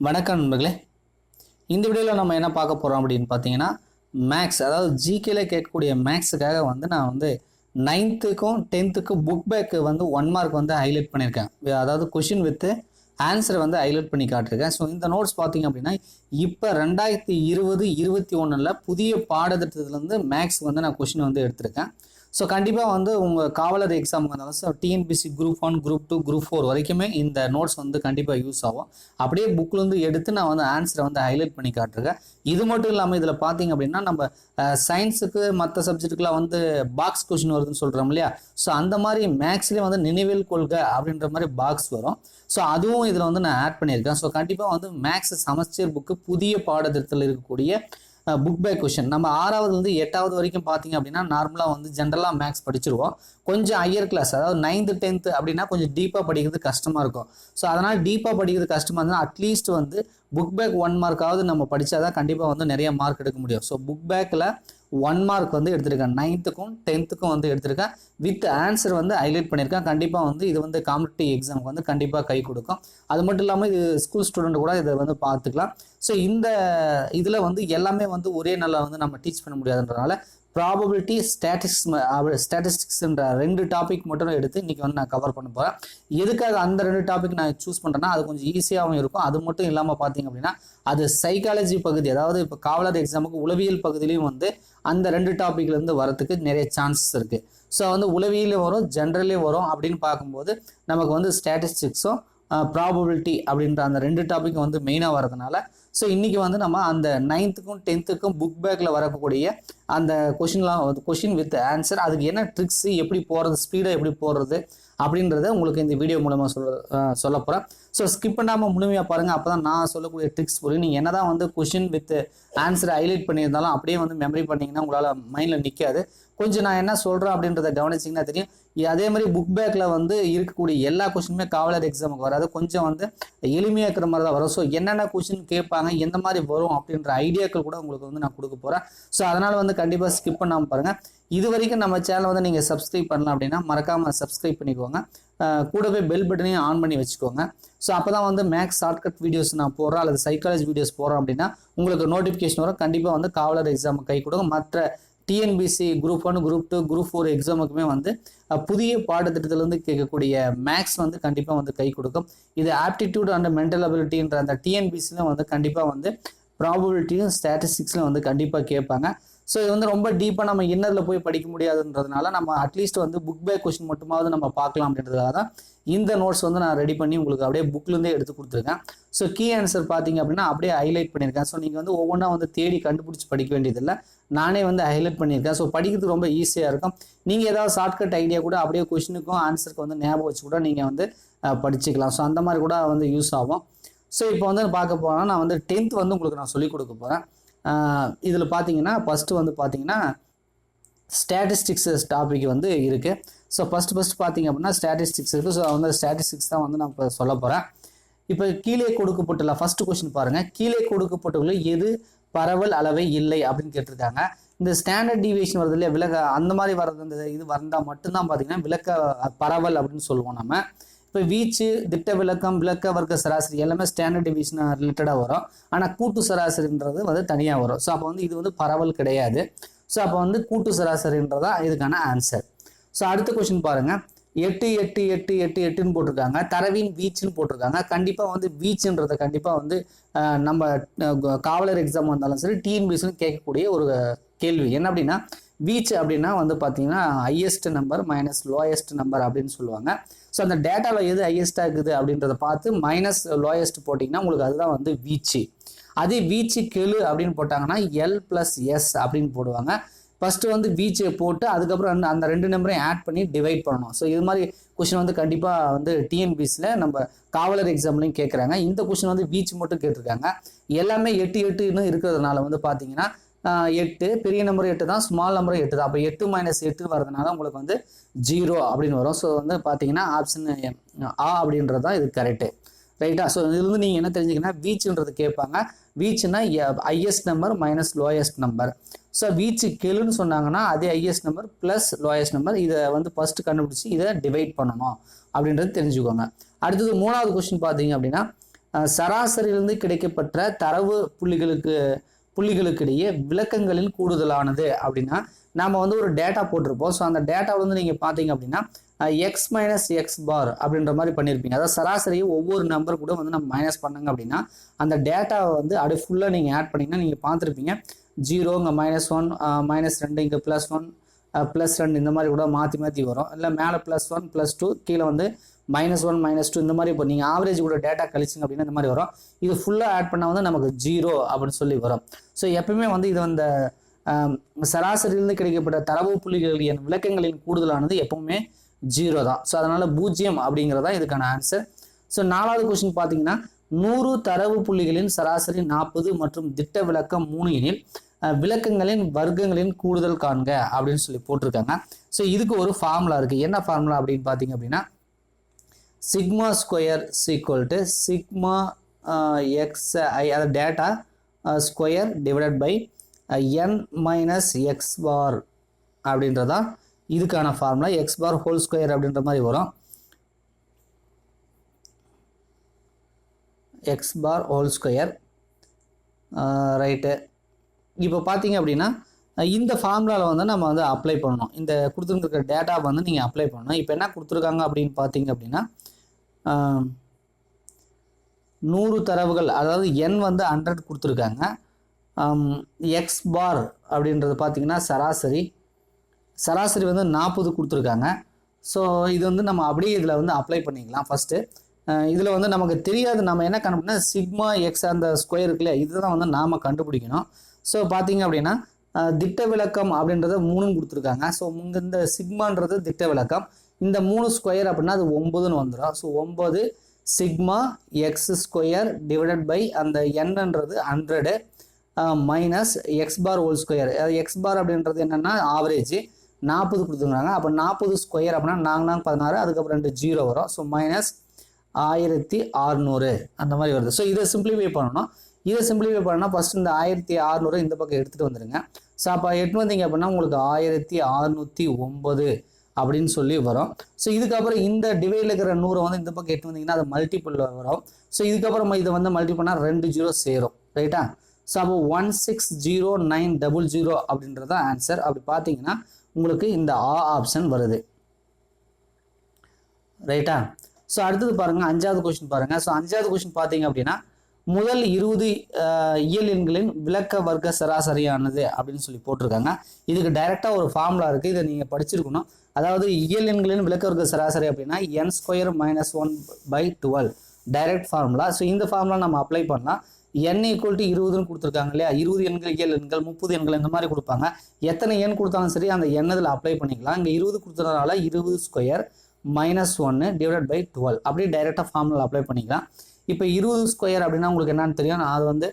வணக்கம் நண்பர்களே. இந்த வீடியோவில் நம்ம என்ன பார்க்க போகிறோம் அப்படின்னு பார்த்தீங்கன்னா, மேக்ஸ் அதாவது ஜிகேல கேட்கக்கூடிய மேக்ஸுக்காக நான் 9th-க்கும் 10th-க்கும் புக் பேக் 1 மார்க் ஹைலைட் பண்ணியிருக்கேன். அதாவது கொஷின் வித் ஆன்சரை ஹைலைட் பண்ணி காட்டிருக்கேன். ஸோ இந்த நோட்ஸ் பார்த்தீங்க அப்படின்னா, இப்போ 2020-21 புதிய பாடத்திட்டத்துலேருந்து மேக்ஸ் நான் கொஷின் எடுத்திருக்கேன். ஸோ கண்டிப்பாக உங்கள் காவலர் எக்ஸாமுக்கு வந்தாலும் டிஎன்பிசி குரூப் 1, குரூப் 2, குரூப் 4 வரைக்குமே இந்த நோட்ஸ் கண்டிப்பாக யூஸ் ஆகும். அப்படியே புக்லேருந்து எடுத்து நான் ஆன்சரை ஹைலைட் பண்ணி காட்டிருக்கேன். இது மட்டும் இல்லாமல் இதில் பார்த்தீங்க அப்படின்னா, நம்ம சயின்ஸுக்கு மற்ற சப்ஜெக்ட்டுக்குலாம் பாக்ஸ் கொஷின் வருதுன்னு சொல்கிறோம் இல்லையா? ஸோ அந்த மாதிரி மேக்ஸ்லேயே நினைவில் கொள்க அப்படின்ற மாதிரி பாக்ஸ் வரும். ஸோ அதுவும் இதில் நான் ஆட் பண்ணியிருக்கேன். ஸோ கண்டிப்பாக மேக்ஸ் சமச்சீர் புக்கு புதிய பாடத்திட்டத்தில் இருக்கக்கூடிய புக் பை கொஷின் நம்ம 6வதுலேருந்து 8வது வரைக்கும் பார்த்தீங்க அப்படின்னா, நார்மலாக ஜென்ரலாக மேக்ஸ் படிச்சிருவோம். கொஞ்சம் ஹையர் கிளாஸ் அதாவது 9th 10th அப்படின்னா கொஞ்சம் டீப்பாக படிக்கிறது கஷ்டமாக இருக்கும். ஸோ அதனால் டீப்பாக படிக்கிறது கஷ்டமாக இருந்தால் அட்லீஸ்ட் புக் பேக் 1 மார்க்காவது நம்ம படித்தாதான் கண்டிப்பாக நிறைய மார்க் எடுக்க முடியும். ஸோ புக் பேக்கில் 1 மார்க் எடுத்திருக்கேன். 9th-க்கும் 10th-க்கும் எடுத்திருக்கேன். வித் ஆன்சர் ஹைலைட் பண்ணியிருக்கேன். கண்டிப்பாக இது காம்படிட்டிவ் எக்ஸாமுக்கு கண்டிப்பாக கை கொடுக்கும். அது மட்டும் இல்லாமல் இது ஸ்கூல் ஸ்டூடெண்ட் கூட இதை பார்த்துக்கலாம். ஸோ இந்த இதில் எல்லாமே ஒரே நாளில் நம்ம டீச் பண்ண முடியாதுன்றனால ப்ராபபிலிட்டி ஸ்டாட்டிஸ்டிக்ஸ்ன்ற 2 டாபிக் மட்டும் எடுத்து இன்றைக்கி நான் கவர் பண்ண போகிறேன். எதுக்காக அந்த 2 டாபிக் நான் சூஸ் பண்ணுறேன்னா, அது கொஞ்சம் ஈஸியாகவும் இருக்கும். அது மட்டும் இல்லாமல் பார்த்தீங்க அப்படின்னா, அது சைக்காலஜி பகுதி, அதாவது இப்போ காவலர் எக்ஸாமுக்கு உளவியல் பகுதியிலையும் அந்த 2 டாப்பிக்லேருந்து வரத்துக்கு நிறைய சான்சஸ் இருக்குது. ஸோ உளவியலே வரும், ஜென்ரலே வரும். அப்படின்னு பார்க்கும்போது நமக்கு ஸ்டாட்டிஸ்டிக்ஸும் ப்ராபபிலிட்டி அப்படின்ற அந்த 2 டாபிக் மெயினாக வரதுனால, ஸோ இன்றைக்கி நம்ம அந்த 9th-க்கும் 10th-க்கும் புக் பேக்கில் வரக்கூடிய அந்த கொஷின் வித் ஆன்சர், அதுக்கு என்ன ட்ரிக்ஸு, எப்படி போகிறது, ஸ்பீடாக எப்படி போடுறது அப்படின்றத உங்களுக்கு இந்த வீடியோ மூலமாக சொல்ல போகிறேன். ஸோ ஸ்கிப் பண்ணாமல் முழுமையாக பாருங்கள். அப்போ தான் நான் சொல்லக்கூடிய ட்ரிக்ஸ் புரியும். நீங்கள் என்ன தான் கொஷின் வித் ஆன்சரை ஹைலைட் பண்ணியிருந்தாலும் அப்படியே மெமரி பண்ணிங்கன்னா உங்களால் மைண்டில் நிற்காது. கொஞ்சம் நான் என்ன சொல்கிறேன் அப்படின்றத கவனிச்சிங்கன்னா தெரியும். அதே மாதிரி புக் பேக்கில் இருக்கக்கூடிய எல்லா கொஷினுமே காவலர் எக்ஸாமுக்கு வராது. கொஞ்சம் எளிமையாக இருக்கிற மாதிரி தான் வரும். ஸோ என்னென்ன கொஷின் கேட்பாங்க, எந்த மாதிரி வரும் அப்படின்ற ஐடியாக்கள் கூட உங்களுக்கு நான் கொடுக்க போகிறேன். ஸோ அதனால் கண்டிப்பாக ஸ்கிப் பண்ணாமல் பாருங்கள். இது வரைக்கும் நம்ம சேனல் நீங்கள் சப்ஸ்கிரைப் பண்ணலாம் அப்படின்னா மறக்காமல் சப்ஸ்கிரைப் பண்ணிக்கோங்க. கூடவே பெல் பட்டனையும் ஆன் பண்ணி வச்சுக்கோங்க. ஸோ அப்போ தான் மேக்ஸ் ஷார்ட்கட் வீடியோஸ் நான் போடுறேன் அல்லது சைக்காலஜி வீடியோஸ் போடுறோம் அப்படின்னா உங்களுக்கு நோட்டிஃபிகேஷன் வரும். கண்டிப்பாக காவலர் எக்ஸாமுக்கு கை கொடுக்கும். மற்ற டிஎன்பிசி குரூப் 1, குரூப் 2, குரூப் 4 எக்ஸாமுக்குமே புதிய பாடத்திட்டத்திலிருந்து கேட்கக்கூடிய மேக்ஸ் கண்டிப்பாக கை கொடுக்கும். இது ஆப்டிடியூட் அண்ட் மென்டல் அபிலிட்டின்ற அந்த டிஎன்பிசிலும் கண்டிப்பாக ப்ராபபிலிட்டியும் ஸ்டாட்டிஸ்டிக்ஸ்லையும் கண்டிப்பாக கேட்பாங்க. ஸோ இது ரொம்ப டீப்பாக நம்ம இன்னரில் போய் படிக்க முடியாதுன்றதுனால நம்ம அட்லீஸ்ட் புக் பேக் கொஷின் மட்டுமாவது நம்ம பார்க்கலாம் அப்படின்றதுக்காக தான் இந்த நோட்ஸ் நான் ரெடி பண்ணி உங்களுக்கு அப்படியே புக்லேருந்தே எடுத்து கொடுத்துருக்கேன். ஸோ கீ ஆன்சர் பார்த்தீங்க அப்படின்னா அப்படியே ஹைலைட் பண்ணியிருக்கேன். ஸோ நீங்கள் ஒவ்வொன்றா தேடி கண்டுபிடிச்சி படிக்க வேண்டியதில்லை, நானே ஹைலைட் பண்ணியிருக்கேன். ஸோ படிக்கிறதுக்கு ரொம்ப ஈஸியாக இருக்கும். நீங்கள் ஏதாவது ஷார்ட்கட் ஐடியா கூட அப்படியே கொஷினுக்கும் ஆன்சருக்கு ஞாபகம் வச்சு கூட நீங்கள் படிச்சுக்கலாம். ஸோ அந்த மாதிரி கூட யூஸ் ஆகும். ஸோ இப்போ பார்க்க போனால் நான் 10th உங்களுக்கு நான் சொல்லிக் கொடுக்க போகிறேன். இதில் பார்த்தீங்கன்னா ஃபஸ்ட்டு பார்த்தீங்கன்னா ஸ்டாட்டிஸ்டிக்ஸ் டாபிக் இருக்குது. ஸோ ஃபஸ்ட்டு பார்த்தீங்க அப்படின்னா ஸ்டாட்டிஸ்டிக்ஸ் இருக்குது. ஸோ ஸ்டாட்டிஸ்டிக்ஸ் தான் நான் இப்போ சொல்ல போகிறேன். இப்போ கீழே கொடுக்கப்பட்டுள்ள ஃபஸ்ட்டு கொஸ்டின் பாருங்கள். கீழே கொடுக்கப்பட்டுள்ள எது பரவல் அளவை இல்லை அப்படின்னு கேட்டிருக்காங்க. இந்த ஸ்டாண்டர்ட் டிவியேஷன் வருது இல்லையா, விலக்க அந்த மாதிரி வர்றது, இந்த இது வந்தால் மட்டும்தான் பார்த்தீங்கன்னா விலக்க பரவல் அப்படின்னு சொல்லுவோம் நம்ம. இப்போ வீச்சு, திட்ட விளக்கம், விளக்க வர்க்க சராசரி எல்லாமே ஸ்டாண்டர்ட் டிவிஷன் ரிலேட்டடாக வரும். ஆனால் கூட்டு சராசரின்றது தனியாக வரும். ஸோ அப்போ இது பரவல் கிடையாது. ஸோ அப்போ கூட்டு சராசரின்றதா இதுக்கான ஆன்சர். ஸோ அடுத்த கொஸ்டின் பாருங்கள். 8 8 8 8 8ன்னு போட்டிருக்காங்க. தரவின் வீச்சுன்னு போட்டிருக்காங்க. கண்டிப்பாக வீச்சுன்றதை கண்டிப்பாக நம்ம காவலர் எக்ஸாம் வந்தாலும் சரி டிஎன்பிசின்னு கேட்கக்கூடிய ஒரு கேள்வி என்ன அப்படின்னா, வீச்சு அப்படின்னா பார்த்தீங்கன்னா highest number minus lowest number அப்படின்னு சொல்லுவாங்க. ஸோ அந்த டேட்டாவில் எது ஹையஸ்ட்டாக இருக்குது அப்படின்றத பார்த்து மைனஸ் லோயஸ்ட் போட்டிங்கன்னா உங்களுக்கு அதுதான் வீச்சு. அதே வீச்சு கெழு அப்படின்னு போட்டாங்கன்னா L+S அப்படின்னு போடுவாங்க. ஃபஸ்ட்டு வீச்சை போட்டு அதுக்கப்புறம் அந்த 2 நம்பரையும் ஆட் பண்ணி டிவைட் பண்ணணும். ஸோ இது மாதிரி கொஷின் கண்டிப்பாக டிஎன்பிசியில் நம்ம காவலர் எக்ஸாம்லையும் கேட்குறாங்க. இந்த கொஷின் வீச்சு மட்டும் கேட்டிருக்காங்க. எல்லாமே 8 8ன்னு இருக்கிறதுனால பார்த்தீங்கன்னா 8 பெரிய நம்பர் 8 தான், ஸ்மால் நம்பர் 8 தான். அப்போ 8 - 8 வரதுனால உங்களுக்கு 0 அப்படின்னு வரும். ஸோ பார்த்தீங்கன்னா ஆப்ஷன் ஆ அப்படின்றது தான் இது கரெக்டு, ரைட்டா? ஸோ இதுலேருந்து நீங்கள் என்ன தெரிஞ்சுக்கன்னா, வீச்சுன்றது கேட்பாங்க. வீச்சுன்னா highest number minus lowest number. So வீச்சு கெழுன்னு சொன்னாங்கன்னா அதே highest number plus lowest number. இதை ஃபஸ்ட்டு கண்டுபிடிச்சி இதை டிவைட் பண்ணணும் அப்படின்றது தெரிஞ்சுக்கோங்க. அடுத்தது 3வது கொஸ்டின் பார்த்தீங்க அப்படின்னா, சராசரியிலிருந்து கிடைக்கப்பட்ட தரவு புள்ளிகளுக்கிடையே விளக்கங்களின் கூடுதலானது அப்படின்னா நாம வந்து ஒரு டேட்டா போட்டிருப்போம். ஸோ அந்த டேட்டாவில் வந்து நீங்கள் பார்த்தீங்க அப்படின்னா எக்ஸ் மைனஸ் எக்ஸ் பார் அப்படின்ற மாதிரி பண்ணியிருப்பீங்க. அதாவது சராசரியை ஒவ்வொரு நம்பர் கூட வந்து நம்ம மைனஸ் பண்ணாங்க அப்படின்னா அந்த டேட்டாவை வந்து அப்படியே ஃபுல்லாக நீங்கள் ஆட் பண்ணிங்கன்னா நீங்கள் பார்த்துருப்பீங்க 0 இங்கே -1 -2 இங்கே +1 +2 இந்த மாதிரி கூட மாற்றி மாற்றி வரும். இல்லை மேலே +1 +2 கீழே வந்து -1 -2 இந்த மாதிரி இப்போ நீங்கள் ஆவரேஜ் கூட டேட்டா கழிச்சிங்க அப்படின்னா இந்த மாதிரி வரும். இது ஃபுல்லாக ஆட் பண்ணால் வந்து நமக்கு 0 அப்படின்னு சொல்லி வரும். ஸோ எப்பவுமே வந்து இது அந்த சராசரியிலிருந்து கிடைக்கப்பட்ட தரவு புள்ளிகளின் விளக்கங்களின் கூடுதலானது எப்பவுமே 0 தான். ஸோ அதனால 0 அப்படிங்கிறதா இதுக்கான ஆன்சர். ஸோ 4வது கொஸ்டின் பார்த்தீங்கன்னா 100 தரவு புள்ளிகளின் சராசரி 40 மற்றும் திட்ட விளக்கம் 3 எனில் விளக்கங்களின் வர்க்கங்களின் கூடுதல் காண்க அப்படின்னு சொல்லி போட்டிருக்காங்க. ஸோ இதுக்கு ஒரு ஃபார்முலா இருக்கு. என்ன ஃபார்முலா அப்படின்னு பார்த்தீங்க அப்படின்னா sigma square equal sigma X I அதாவது data square divided by N minus X bar அப்படின்றதா இதுக்கான formula. X bar whole square அப்படின்ற மாதிரி வரும். X bar whole square right. இப்போ பார்த்தீங்க அப்படின்னா இந்த ஃபார்முலாவில் வந்து நம்ம வந்து அப்ளை பண்ணணும். இந்த கொடுத்துருக்க டேட்டா வந்து நீங்கள் அப்ளை பண்ணணும். இப்போ என்ன கொடுத்துருக்காங்க அப்படின்னு பார்த்தீங்க அப்படின்னா 100 தரவுகள் அதாவது என் வந்து 100 கொடுத்துருக்காங்க. எக்ஸ் பார் அப்படின்றது பார்த்தீங்கன்னா சராசரி வந்து 40 கொடுத்துருக்காங்க. ஸோ இது வந்து நம்ம அப்படியே இதில் வந்து அப்ளை பண்ணிக்கலாம். ஃபஸ்ட்டு இதில் வந்து நமக்கு தெரியாது நம்ம என்ன கண்டுபிடினா சிக்மா எக்ஸ் அந்த ஸ்கொயர் இருக்குல்ல இதுதான் வந்து நாம் கண்டுபிடிக்கணும். ஸோ பார்த்தீங்க அப்படின்னா திட்ட விளக்கம் அப்படின்றத 3 கொடுத்துருக்காங்க. ஸோ இந்த சிக்மான்றது திட்ட விளக்கம். இந்த 3 ஸ்கொயர் அப்படின்னா அது 9ன்னு வந்துடும். So 9 sigma X square divided by அந்த என்னன்றது 100 minus X bar whole square. X bar அப்படின்றது என்னென்னா ஆவரேஜ் 40 கொடுத்துருக்காங்க. அப்போ 40 ஸ்கொயர் அப்படின்னா 4 16 அதுக்கப்புறம் 2 0 வரும். ஸோ மைனஸ் 1600 அந்த மாதிரி வருது. ஸோ இதை சிம்பிளிஃபை பண்ணணும். இதை சிம்பிளிஃபை பண்ணால் ஃபஸ்ட் இந்த 1600 இந்த பக்கம் எடுத்துகிட்டு வந்துடுங்க. ஸோ அப்போ எட்டு வந்தீங்க அப்படின்னா உங்களுக்கு 1609 அப்படின்னு சொல்லி வரும். ஸோ இதுக்கப்புறம் இந்த டிவைடில் இருக்கிற 100 வந்து இந்த பக்கம் எட்டு வந்தீங்கன்னா அது மல்டிபிள் வரும். ஸோ இதுக்கப்புறம் இதை வந்து மல்டிபிள் பண்ணால் 2 0 சேரும் ரைட்டா. ஸோ அப்போ 160900 அப்படின்றது தான் ஆன்சர். அப்படி பார்த்தீங்கன்னா உங்களுக்கு இந்த ஆப்ஷன் வருது ரைட்டா. ஸோ அடுத்தது பாருங்கள் 5வது கொஸ்டின் பாருங்கள். ஸோ 5வது கொஸ்டின் பார்த்தீங்க அப்படின்னா முதல் 20 இயல் எண்களின் விளக்க வர்க்க சராசரியானது அப்படின்னு சொல்லி போட்டிருக்காங்க. இதுக்கு டைரெக்டாக ஒரு ஃபார்முலா இருக்குது. இதை நீங்கள் படிச்சிருக்கணும். அதாவது இயல் எண்களின் விளக்க வர்க்க சராசரி அப்படின்னா n² - 1/12 டைரக்ட் ஃபார்முலா. ஸோ இந்த ஃபார்முலா நம்ம அப்ளை பண்ணலாம். n = 20ன்னு கொடுத்துருக்காங்க இல்லையா. 20 எண்கள் இயல் எண்கள் 30 எண்கள் இந்த மாதிரி கொடுப்பாங்க. எத்தனை எண் கொடுத்தாலும் சரி அந்த எண்ணதில் அப்ளை பண்ணிக்கலாம். இங்கே 20 கொடுத்ததுனால 20² - 1 டிவைடட் பை 12 அப்படியே டைரெக்டாக ஃபார்முலா அப்ளை பண்ணிக்கலாம். இப்போ 20² அப்படின்னா உங்களுக்கு என்னன்னு தெரியும். அது வந்து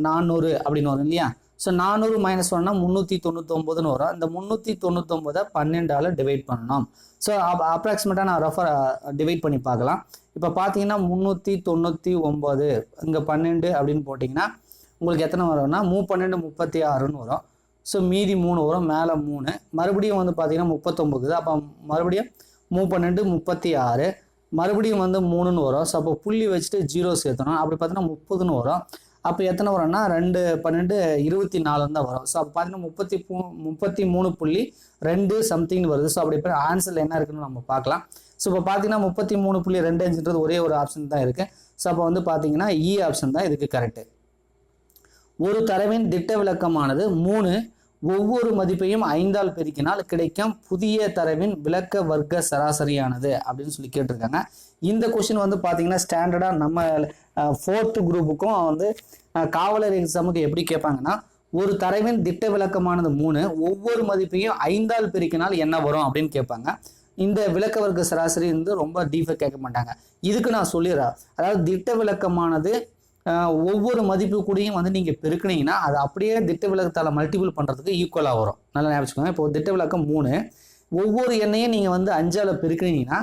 400 அப்படின்னு வரும் இல்லையா. ஸோ 400 - 1னா 399ன்னு வரும். இந்த 399 12ஆல் டிவைட் பண்ணணும். ஸோ அப்ராக்சிமேட்டாக நான் டிவைட் பண்ணி பார்க்கலாம். இப்போ பார்த்தீங்கன்னா 399 இங்கே 12 அப்படின்னு போட்டிங்கன்னா உங்களுக்கு எத்தனை வரும்னா 3×12 36ன்னு வரும். ஸோ மீதி 3 வரும், மேலே 3 மறுபடியும் வந்து பார்த்தீங்கன்னா 39. அப்போ மறுபடியும் 3×12 36 மறுபடியும் வந்து 3ன்னு வரும். ஸோ அப்போ புள்ளி வச்சுட்டு 0 சேர்த்தணும். அப்படி பார்த்தீங்கன்னா 30ன்னு வரும். அப்போ எத்தனை வரும்னா 2 12 24 தான் வரும். ஸோ அப்போ பார்த்தீங்கன்னா 33.2 சம்திங்னு வருது. ஸோ அப்படி இப்போ ஆன்சரில் என்ன இருக்குன்னு நம்ம பார்க்கலாம். ஸோ இப்போ பார்த்தீங்கன்னா 33.25ன்றது ஒரே ஒரு ஆப்ஷன் தான் இருக்குது. ஸோ அப்போ வந்து பார்த்தீங்கன்னா இ ஆப்ஷன் தான் இதுக்கு கரெக்டு. ஒரு தரவின் திட்ட விளக்கமானது 3 ஒவ்வொரு மதிப்பையும் 5ஆல் பெருக்கினால் கிடைக்கும் புதிய தரவின் விளக்க வர்க்க சராசரியானது அப்படின்னு சொல்லி கேட்டிருக்காங்க. இந்த கொஸ்டின் வந்து பார்த்தீங்கன்னா ஸ்டாண்டர்டாக நம்ம 4th குரூப்புக்கும் வந்து காவலர் எக்ஸாமுக்கு எப்படி கேட்பாங்கன்னா ஒரு தரவின் திட்ட விளக்கமானது 3 ஒவ்வொரு மதிப்பையும் 5ஆல் பெருக்கினால் என்ன வரும் அப்படின்னு கேட்பாங்க. இந்த விளக்க வர்க்க சராசரி வந்து ரொம்ப டீப்பாக கேட்க மாட்டாங்க. இதுக்கு நான் சொல்லிடுறேன். அதாவது திட்ட விளக்கமானது ஒவ்வொரு மதிப்பு கூடயும் வந்து நீங்கள் பெருக்கினீங்கன்னா அது அப்படியே திட்ட விளக்கத்தால் மல்டிபிள் பண்ணுறதுக்கு ஈக்குவலாக வரும். நல்லா ஞாபகம். இப்போ திட்ட விளக்கம் 3 ஒவ்வொரு எண்ணையும் நீங்கள் வந்து 5ஆல் பெருக்கினீங்கன்னா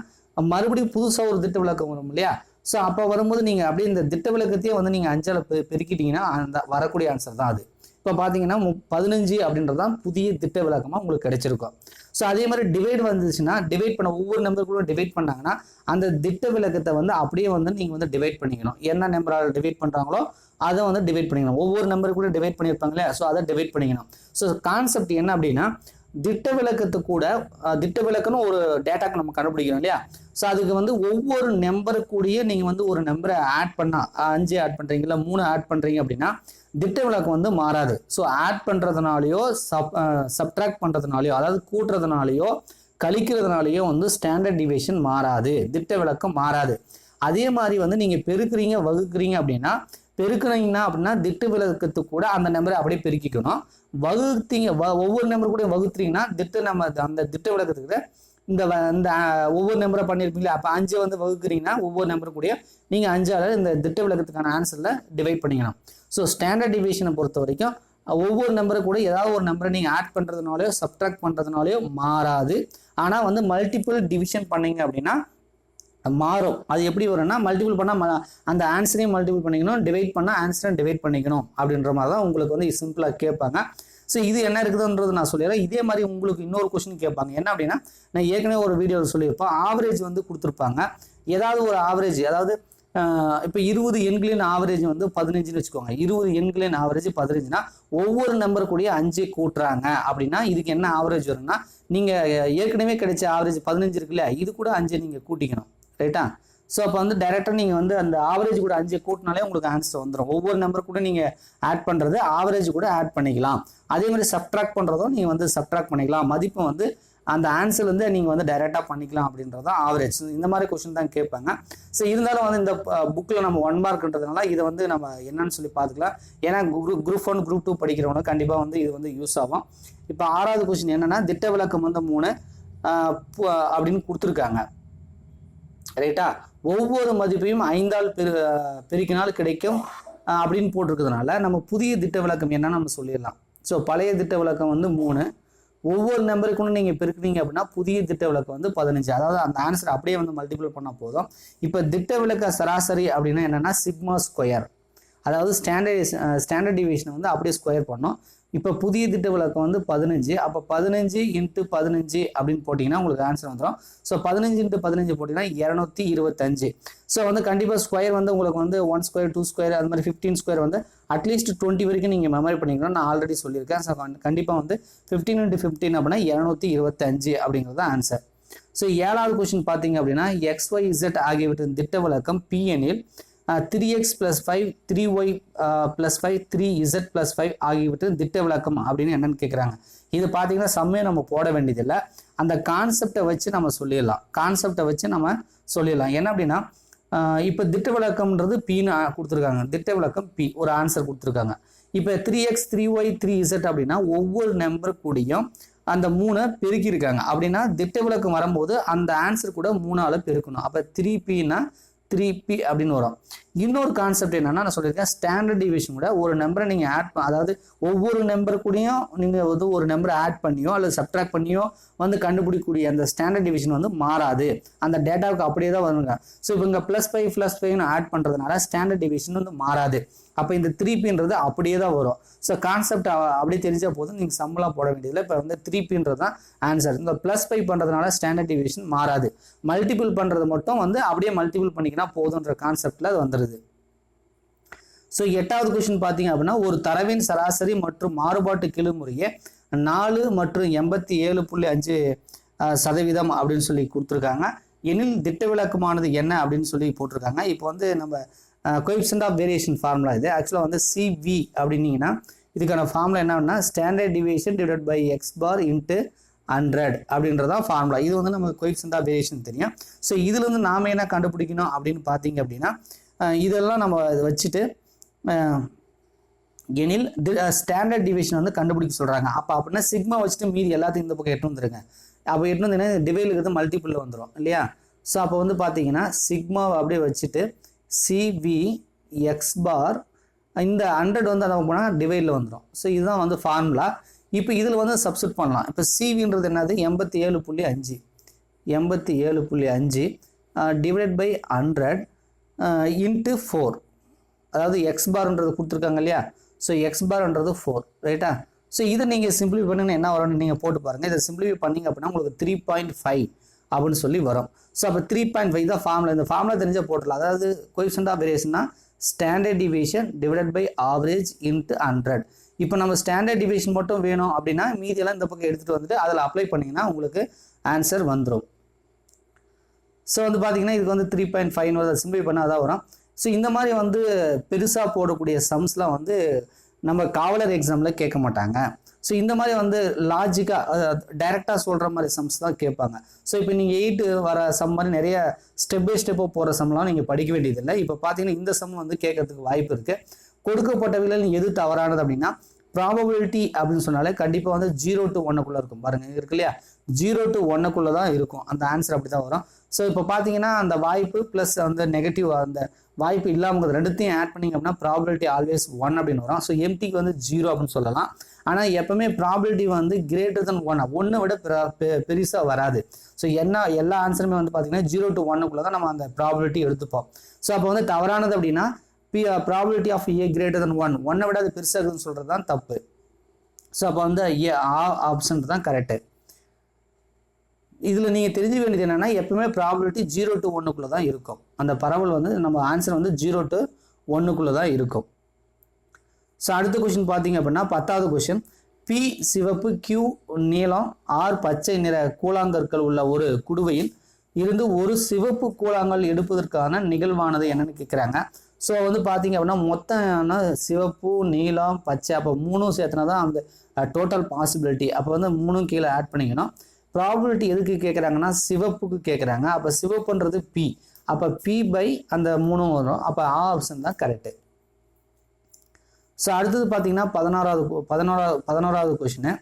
மறுபடியும் புதுசாக ஒரு திட்ட விளக்கம் வரும் இல்லையா. ஸோ அப்போ வரும்போது நீங்கள் அப்படியே இந்த திட்ட விளக்கத்தையே வந்து நீங்கள் 5ஆல் பெருக்கிட்டீங்கன்னா அந்த வரக்கூடிய ஆன்சர் தான் அது. இப்போ பார்த்தீங்கன்னா 15 அப்படின்றது தான் புதிய திட்ட விளக்கமாக உங்களுக்கு கிடைச்சிருக்கும். ஸோ அதே மாதிரி டிவைட் வந்துச்சுன்னா டிவைட் பண்ண ஒவ்வொரு நம்பருக்குள்ள டிவைட் பண்ணாங்கன்னா அந்த திட்ட விளக்கத்தை வந்து அப்படியே வந்து நீங்கள் வந்து டிவைட் பண்ணிக்கணும். என்ன நம்பரால் டிவைட் பண்ணுறாங்களோ அதை வந்து டிவைட் பண்ணிக்கணும். ஒவ்வொரு நம்பருக்குள்ள டிவைட் பண்ணியிருப்பாங்களே, ஸோ அதை டிவைட் பண்ணிக்கணும். ஸோ கான்செப்ட் என்ன அப்படின்னா திட்ட விளக்கத்து கூட திட்ட விளக்கம்னு ஒரு டேட்டாக்கு நம்ம கண்டுபிடிக்கிறோம் இல்லையா. ஸோ அதுக்கு வந்து ஒவ்வொரு நம்பருக்குடைய நீங்கள் வந்து ஒரு நம்பரை ஆட் பண்ணால் 5 ஆட் பண்ணுறீங்க இல்லை 3 ஆட் பண்ணுறீங்க அப்படின்னா திட்ட விளக்கம் வந்து மாறாது. ஸோ ஆட் பண்ணுறதுனாலையோ சப்ட்ராக்ட் பண்ணுறதுனாலையோ அதாவது கூட்டுறதுனாலையோ கழிக்கிறதுனாலையோ வந்து ஸ்டாண்டர்ட் டிவியேஷன் மாறாது, திட்ட விளக்கம் மாறாது. அதே மாதிரி வந்து நீங்கள் பெருக்குறீங்க வகுக்கிறீங்க அப்படின்னா அப்படின்னா திட்ட விளக்கத்துக்கு கூட அந்த நம்பரை அப்படியே பெருக்கிக்கணும். வகுத்தீங்க ஒவ்வொரு நம்பர் கூட வகுத்துறீங்கன்னா அந்த திட்ட விளக்கத்துக்கு இந்த ஒவ்வொரு நம்பரை பண்ணியிருப்பீங்களா, அப்போ 5 வந்து வகுக்கிறீங்கன்னா ஒவ்வொரு நம்பர் கூட நீங்கள் 5ஆல் இந்த திட்ட விளக்கத்துக்கான ஆன்சரில் டிவைட் பண்ணிக்கணும். ஸோ ஸ்டாண்டர்ட் டிவியேஷனை பொறுத்த வரைக்கும் ஒவ்வொரு நம்பரை கூட ஏதாவது ஒரு நம்பரை நீங்கள் ஆட் பண்ணுறதுனாலையோ சப்ட்ராக்ட் பண்ணுறதுனாலையோ மாறாது. ஆனால் வந்து மல்டிபிள் டிவிஷன் பண்ணீங்க அப்படின்னா மாறும். அது எப்படி வரும்னா மல்டிபிள் பண்ணால் அந்த ஆன்சரையும் மல்டிபிள் பண்ணிக்கணும், டிவைட் பண்ணால் ஆன்சரையும் டிவைட் பண்ணிக்கணும் அப்படின்ற மாதிரி தான் உங்களுக்கு வந்து சிம்பிளாக கேட்பாங்க. ஸோ இது என்ன இருக்குதுன்றது நான் சொல்லிடுறேன். இதே மாதிரி உங்களுக்கு இன்னொரு கொஸ்டின் கேட்பாங்க. என்ன அப்படின்னா நான் ஏற்கனவே ஒரு வீடியோவில் சொல்லியிருப்பேன், ஆவரேஜ் வந்து கொடுத்துருப்பாங்க. ஏதாவது ஒரு ஆவரேஜ், அதாவது இப்போ 20 எண்களின் ஆவரேஜ் வந்து 15ன்னு வச்சுக்கோங்க. 20 எண்களின் ஆவரேஜ் 15னா ஒவ்வொரு நம்பர் கூடயே 5 கூட்டுறாங்க அப்படின்னா இதுக்கு என்ன ஆவரேஜ் வரும்னா நீங்கள் ஏற்கனவே கிடைச்ச ஆவரேஜ் 15 இருக்குல்ல, இது கூட 5 நீங்கள் கூட்டிக்கணும், ரைட்டா. ஸோ அப்போ வந்து டைரெக்டாக நீங்கள் வந்து அந்த ஆவரேஜ் கூட 5 கூட்டினாலே உங்களுக்கு ஆன்சர் வந்துடும். ஒவ்வொரு நம்பர் கூட நீங்கள் ஆட் பண்ணுறது ஆவரேஜ் கூட ஆட் பண்ணிக்கலாம். அதே மாதிரி சப்ட்ராக்ட் பண்ணுறதும் நீங்கள் வந்து சப்ட்ராக்ட் பண்ணிக்கலாம். மதிப்பை வந்து அந்த ஆன்சர் வந்து நீங்கள் வந்து டைரெக்டாக பண்ணிக்கலாம் அப்படின்றது ஆவரேஜ். இந்த மாதிரி கொஸ்டின் தான் கேட்பாங்க. ஸோ இருந்தாலும் வந்து இந்த புக்கில் நம்ம 1 மார்க்ன்றதுனால இதை வந்து நம்ம என்னன்னு சொல்லி பார்த்துக்கலாம். ஏன்னா குரூப் 1 குரூப் 2 படிக்கிறவங்க கண்டிப்பாக வந்து இது வந்து யூஸ் ஆகும். இப்போ 6வது கொஸ்டின் என்னன்னா திட்ட விளக்கம் வந்து 3 அப்படின்னு கொடுத்துருக்காங்க, ரைட்டா. ஒவ்வொரு மதிப்பையும் 5ஆல் பெருக்கினால் கிடைக்கும் அப்படின்னு போட்டிருக்கிறதுனால நம்ம புதிய திட்ட விளக்கம் என்னன்னு நம்ம சொல்லிடலாம். ஸோ பழைய திட்ட விளக்கம் வந்து 3, ஒவ்வொரு நம்பருக்கும் நீங்கள் பெருக்குறீங்க அப்படின்னா புதிய திட்ட விளக்கம் வந்து 15. அதாவது அந்த ஆன்சர் அப்படியே வந்து மல்டிபிள் பண்ணால் போதும். இப்போ திட்ட விளக்க சராசரி அப்படின்னா என்னன்னா சிக்மா ஸ்கொயர், அதாவது ஸ்டாண்டர்ட் டிவியேஷன் வந்து அப்படியே ஸ்கொயர் பண்ணோம். இப்போ புதிய திட்ட விளக்கம் வந்து 15, அப்போ 15 × 15 அப்படின்னு போட்டிங்கன்னா உங்களுக்கு ஆன்சர் வந்துடும். ஸோ 15 × 15 போட்டிங்கன்னா 225. ஸோ வந்து கண்டிப்பாக ஸ்கொயர் வந்து உங்களுக்கு வந்து 1 ஸ்கொயர் 2 ஸ்கொயர் அது மாதிரி 15 ஸ்கொயர் வந்து அட்லீஸ்ட் 20 வரைக்கும் நீங்கள் மெமரி பண்ணிக்கணும். நான் ஆல்ரெடி சொல்லியிருக்கேன். ஸோ கண்டிப்பாக வந்து 15 × 15 அப்படின்னா 225 அப்படிங்கிறது ஆன்சர். ஸோ 7வது கொஸ்டின் பார்த்தீங்க அப்படின்னா XYZ ஆகியவற்றின் திட்ட விளக்கம் P எனில் 3x + 5 3y + 5 3z + 5 ஆகியவற்றின் திட்ட விளக்கம் அப்படின்னு என்னன்னு கேட்குறாங்க. இது பார்த்தீங்கன்னா சம்மே நம்ம போட வேண்டியதில்லை, அந்த கான்செப்டை வச்சு நம்ம சொல்லிடலாம். என்ன அப்படின்னா இப்போ திட்ட விளக்கம்ன்றது Pன்னு கொடுத்துருக்காங்க, திட்ட விளக்கம் P ஒரு ஆன்சர் கொடுத்துருக்காங்க. இப்போ 3x 3y 3z அப்படின்னா ஒவ்வொரு நம்பர் கூடயும் அந்த 3 பெருக்கியிருக்காங்க அப்படின்னா திட்ட விளக்கம் வரும்போது அந்த ஆன்சர் கூட 3ஆல் பெருக்கணும். அப்போ 3Pன்னா 3P அப்படின்னு வரும். இன்னொரு கான்செப்ட் என்னன்னா நான் சொல்லியிருக்கேன், ஸ்டாண்டர்ட் டிவியேஷன் கூட ஒரு நம்பரை நீங்கள் அதாவது ஒவ்வொரு நம்பர் கூடயும் நீங்கள் வந்து ஒரு நம்பரை ஆட் பண்ணியோ அல்லது சப்ட்ராக்ட் பண்ணியோ வந்து கண்டுபிடிக்கக்கூடிய அந்த ஸ்டாண்டர்ட் டிவியேஷன் வந்து மாறாது, அந்த டேட்டாவுக்கு அப்படியே தான் வருங்க. ஸோ இப்போ இங்கே +5 +5 ஆட் பண்ணுறதுனால ஸ்டாண்டர்ட் டிவியேஷன் வந்து மாறாது. அப்போ இந்த 3Pன்றது அப்படியே தான் வரும். ஸோ கான்செப்ட் அப்படியே தெரிஞ்சால் போதும், நீங்கள் சம்பளம் போட வேண்டியதில்லை. இப்போ வந்து 3Pன்றது தான் ஆன்சர். இந்த +5 பண்ணுறதுனால ஸ்டாண்டர்ட் டிவியேஷன் மாறாது, மல்டிபிள் பண்ணுறது மட்டும் வந்து அப்படியே மல்டிபிள் பண்ணிக்கினா போதுன்ற கான்செப்டில் அது வந்துடுது. ஸோ 8வது கொஸ்டின் பார்த்தீங்க அப்படின்னா ஒரு தரவின் சராசரி மற்றும் மாறுபாட்டு கெழுமுறையே 4 மற்றும் 87.5% அப்படின்னு சொல்லி கொடுத்துருக்காங்க. எனில் திட்ட விளக்கமானது என்ன அப்படின்னு சொல்லி போட்டிருக்காங்க. இப்போ வந்து நம்ம கோஎஃபிஷியன்ட் ஆஃப் வேரியேஷன் ஃபார்முலா இது ஆக்சுவலாக வந்து CV அப்படின்னீங்கன்னா இதுக்கான ஃபார்முலா என்னன்னா ஸ்டாண்டர்ட் டிவியேஷன் / x bar × 100 அப்படின்றதான் ஃபார்முலா. இது வந்து நம்ம கோஎஃபிஷியன்ட் ஆஃப் வேரியேஷன் தெரியும். ஸோ இதுலேருந்து நாம் என்ன கண்டுபிடிக்கணும் அப்படின்னு பார்த்தீங்க அப்படின்னா இதெல்லாம் நம்ம வச்சுட்டு எனில் ஸ்டாண்டர்ட் டிவியேஷன் வந்து கண்டுபிடிக்க சொல்கிறாங்க. அப்போ அப்படின்னா சிக்மா வச்சுட்டு மீதி எல்லாத்தையும் இந்த பக்கம் எட்டு வந்துருங்க. அப்போ எட்டு வந்தீங்கன்னா டிவைலுக்கு மல்டிபிளில் வந்துடும் இல்லையா. ஸோ அப்போ வந்து பார்த்தீங்கன்னா சிக்மாவை அப்படியே வச்சுட்டு CV x bar இந்த 100 வந்து அதை போனால் டிவைடில் வந்துடும். ஸோ இதுதான் வந்து ஃபார்முலா. இப்போ இதில் வந்து சப்ஸ்டிட் பண்ணலாம். இப்போ CVன்றது என்னது 87.5 டிவைட் பை 100 × 4, அதாவது x barன்றது கொடுத்துருக்காங்க இல்லையா. ஸோ எக்ஸ் பார்ன்றது 4 ரைட்டா. ஸோ இதை நீங்கள் சிம்பிளிஃபை பண்ணி என்ன வரும்னு நீங்கள் போட்டு பாருங்கள். இதை சிம்பிளிஃபை பண்ணிங்க அப்படின்னா உங்களுக்கு 3.5 அப்படின்னு சொல்லி வரும். ஸோ அப்போ 3.5 தான் ஃபார்முலா. இந்த ஃபார்முலா தெரிஞ்சால் போட்டுடலாம். அதாவது கோஎஃபிஷியன்ட் ஆஃப் வேரியேஷன்னா standard deviation divided by average into 100. இப்போ நம்ம ஸ்டாண்டர்ட் டிவியேஷன் மட்டும் வேணும் அப்படின்னா மீதியெல்லாம் இந்த பக்கம் எடுத்துகிட்டு வந்துட்டு அதில் அப்ளை பண்ணிங்கன்னா உங்களுக்கு ஆன்சர் வந்துடும். ஸோ வந்து பார்த்தீங்கன்னா இதுக்கு வந்து 3.5 வருது. சிம்பிளிஃபை பண்ணால் தான் வரும். ஸோ இந்த மாதிரி வந்து பெருசாக போடக்கூடிய சம்ஸ்லாம் வந்து நம்ம காவலர் எக்ஸாமில் கேட்க மாட்டாங்க. ஸோ இந்த மாதிரி வந்து லாஜிக்காக டைரெக்டாக சொல்கிற மாதிரி சம்ஸ் தான் கேட்பாங்க. ஸோ இப்போ நீங்கள் 8 வர சம் மாதிரி நிறைய ஸ்டெப் பை ஸ்டெப்பாக போகிற சம்லாம் நீங்கள் படிக்க வேண்டியதில்லை. இப்போ பார்த்தீங்கன்னா இந்த சம் வந்து கேட்கறதுக்கு வாய்ப்பு இருக்குது. கொடுக்கப்பட்டவையில் எது தவறானது அப்படின்னா ப்ராபபிலிட்டி அப்படின்னு சொன்னாலே கண்டிப்பாக வந்து 0 to 1 இருக்கும். பாருங்கள் இருக்கு இல்லையா, 0 to 1 தான் இருக்கும். அந்த ஆன்சர் அப்படி தான் வரும். ஸோ இப்போ பார்த்தீங்கன்னா அந்த வாய்ப்பு ப்ளஸ் அந்த நெகட்டிவ் அந்த வாய்ப்பு இல்லாமல் ரெண்டுத்தையும் ஆட் பண்ணிங்க அப்படின்னா ப்ராபபிலிட்டி ஆல்வேஸ் 1 அப்படின்னு வரும். ஸோ எம்டிக்கு வந்து 0 அப்படின்னு சொல்லலாம். ஆனால் எப்பவுமே ப்ராபபிலிட்டி வந்து கிரேட்டர் தென் 1, 1 விட பெருசாக வராது. ஸோ எல்லா ஆன்சருமே வந்து பார்த்தீங்கன்னா 0 to 1 தான் நம்ம அந்த ப்ராபபிலிட்டி எடுத்துப்போம். ஸோ அப்போ வந்து தவறானது அப்படின்னா probability of A greater than 1, 1 விட அது பெருசாக இருக்குதுன்னு சொல்கிறது தான் தப்பு. ஸோ அப்போ வந்து ஏ ஆப்ஷன் தான் கரெக்டு. இதில் நீங்கள் தெரிஞ்சு வேண்டியது என்னென்னா எப்பவுமே ப்ராபபிலிட்டி 0 to 1 தான் இருக்கும். அந்த பரவல் வந்து நம்ம ஆன்சர் வந்து 0 to 1 தான் இருக்கும். ஸோ அடுத்த கொஸ்டின் பார்த்தீங்க அப்படின்னா 10வது கொஸ்டின். பி சிவப்பு, கியூ நீலம், ஆர் பச்சை நிற கூழாங்கற்கள் உள்ள ஒரு குடுவையில் இருந்து ஒரு சிவப்பு கூழாங்கல் எடுப்பதற்கான நிகழ்வானது என்னன்னு கேட்குறாங்க. ஸோ வந்து பார்த்தீங்க அப்படின்னா மொத்தம் சிவப்பு, நீலம், பச்சை அப்போ 3 சேர்த்துனா தான் அந்த டோட்டல் பாசிபிலிட்டி. அப்போ வந்து 3 கீழே ஆட் பண்ணிக்கணும். ப்ராபபிலிட்டி எதுக்கு கேட்குறாங்கன்னா சிவப்புக்கு கேட்குறாங்க. அப்போ சிவப்புன்றது பி, அப்போ பி பை அந்த 3 வரும். அப்போ ஆப்ஷன் தான் கரெக்டு. ஸோ அடுத்தது பார்த்தீங்கன்னா 11வது கொஸ்டின்.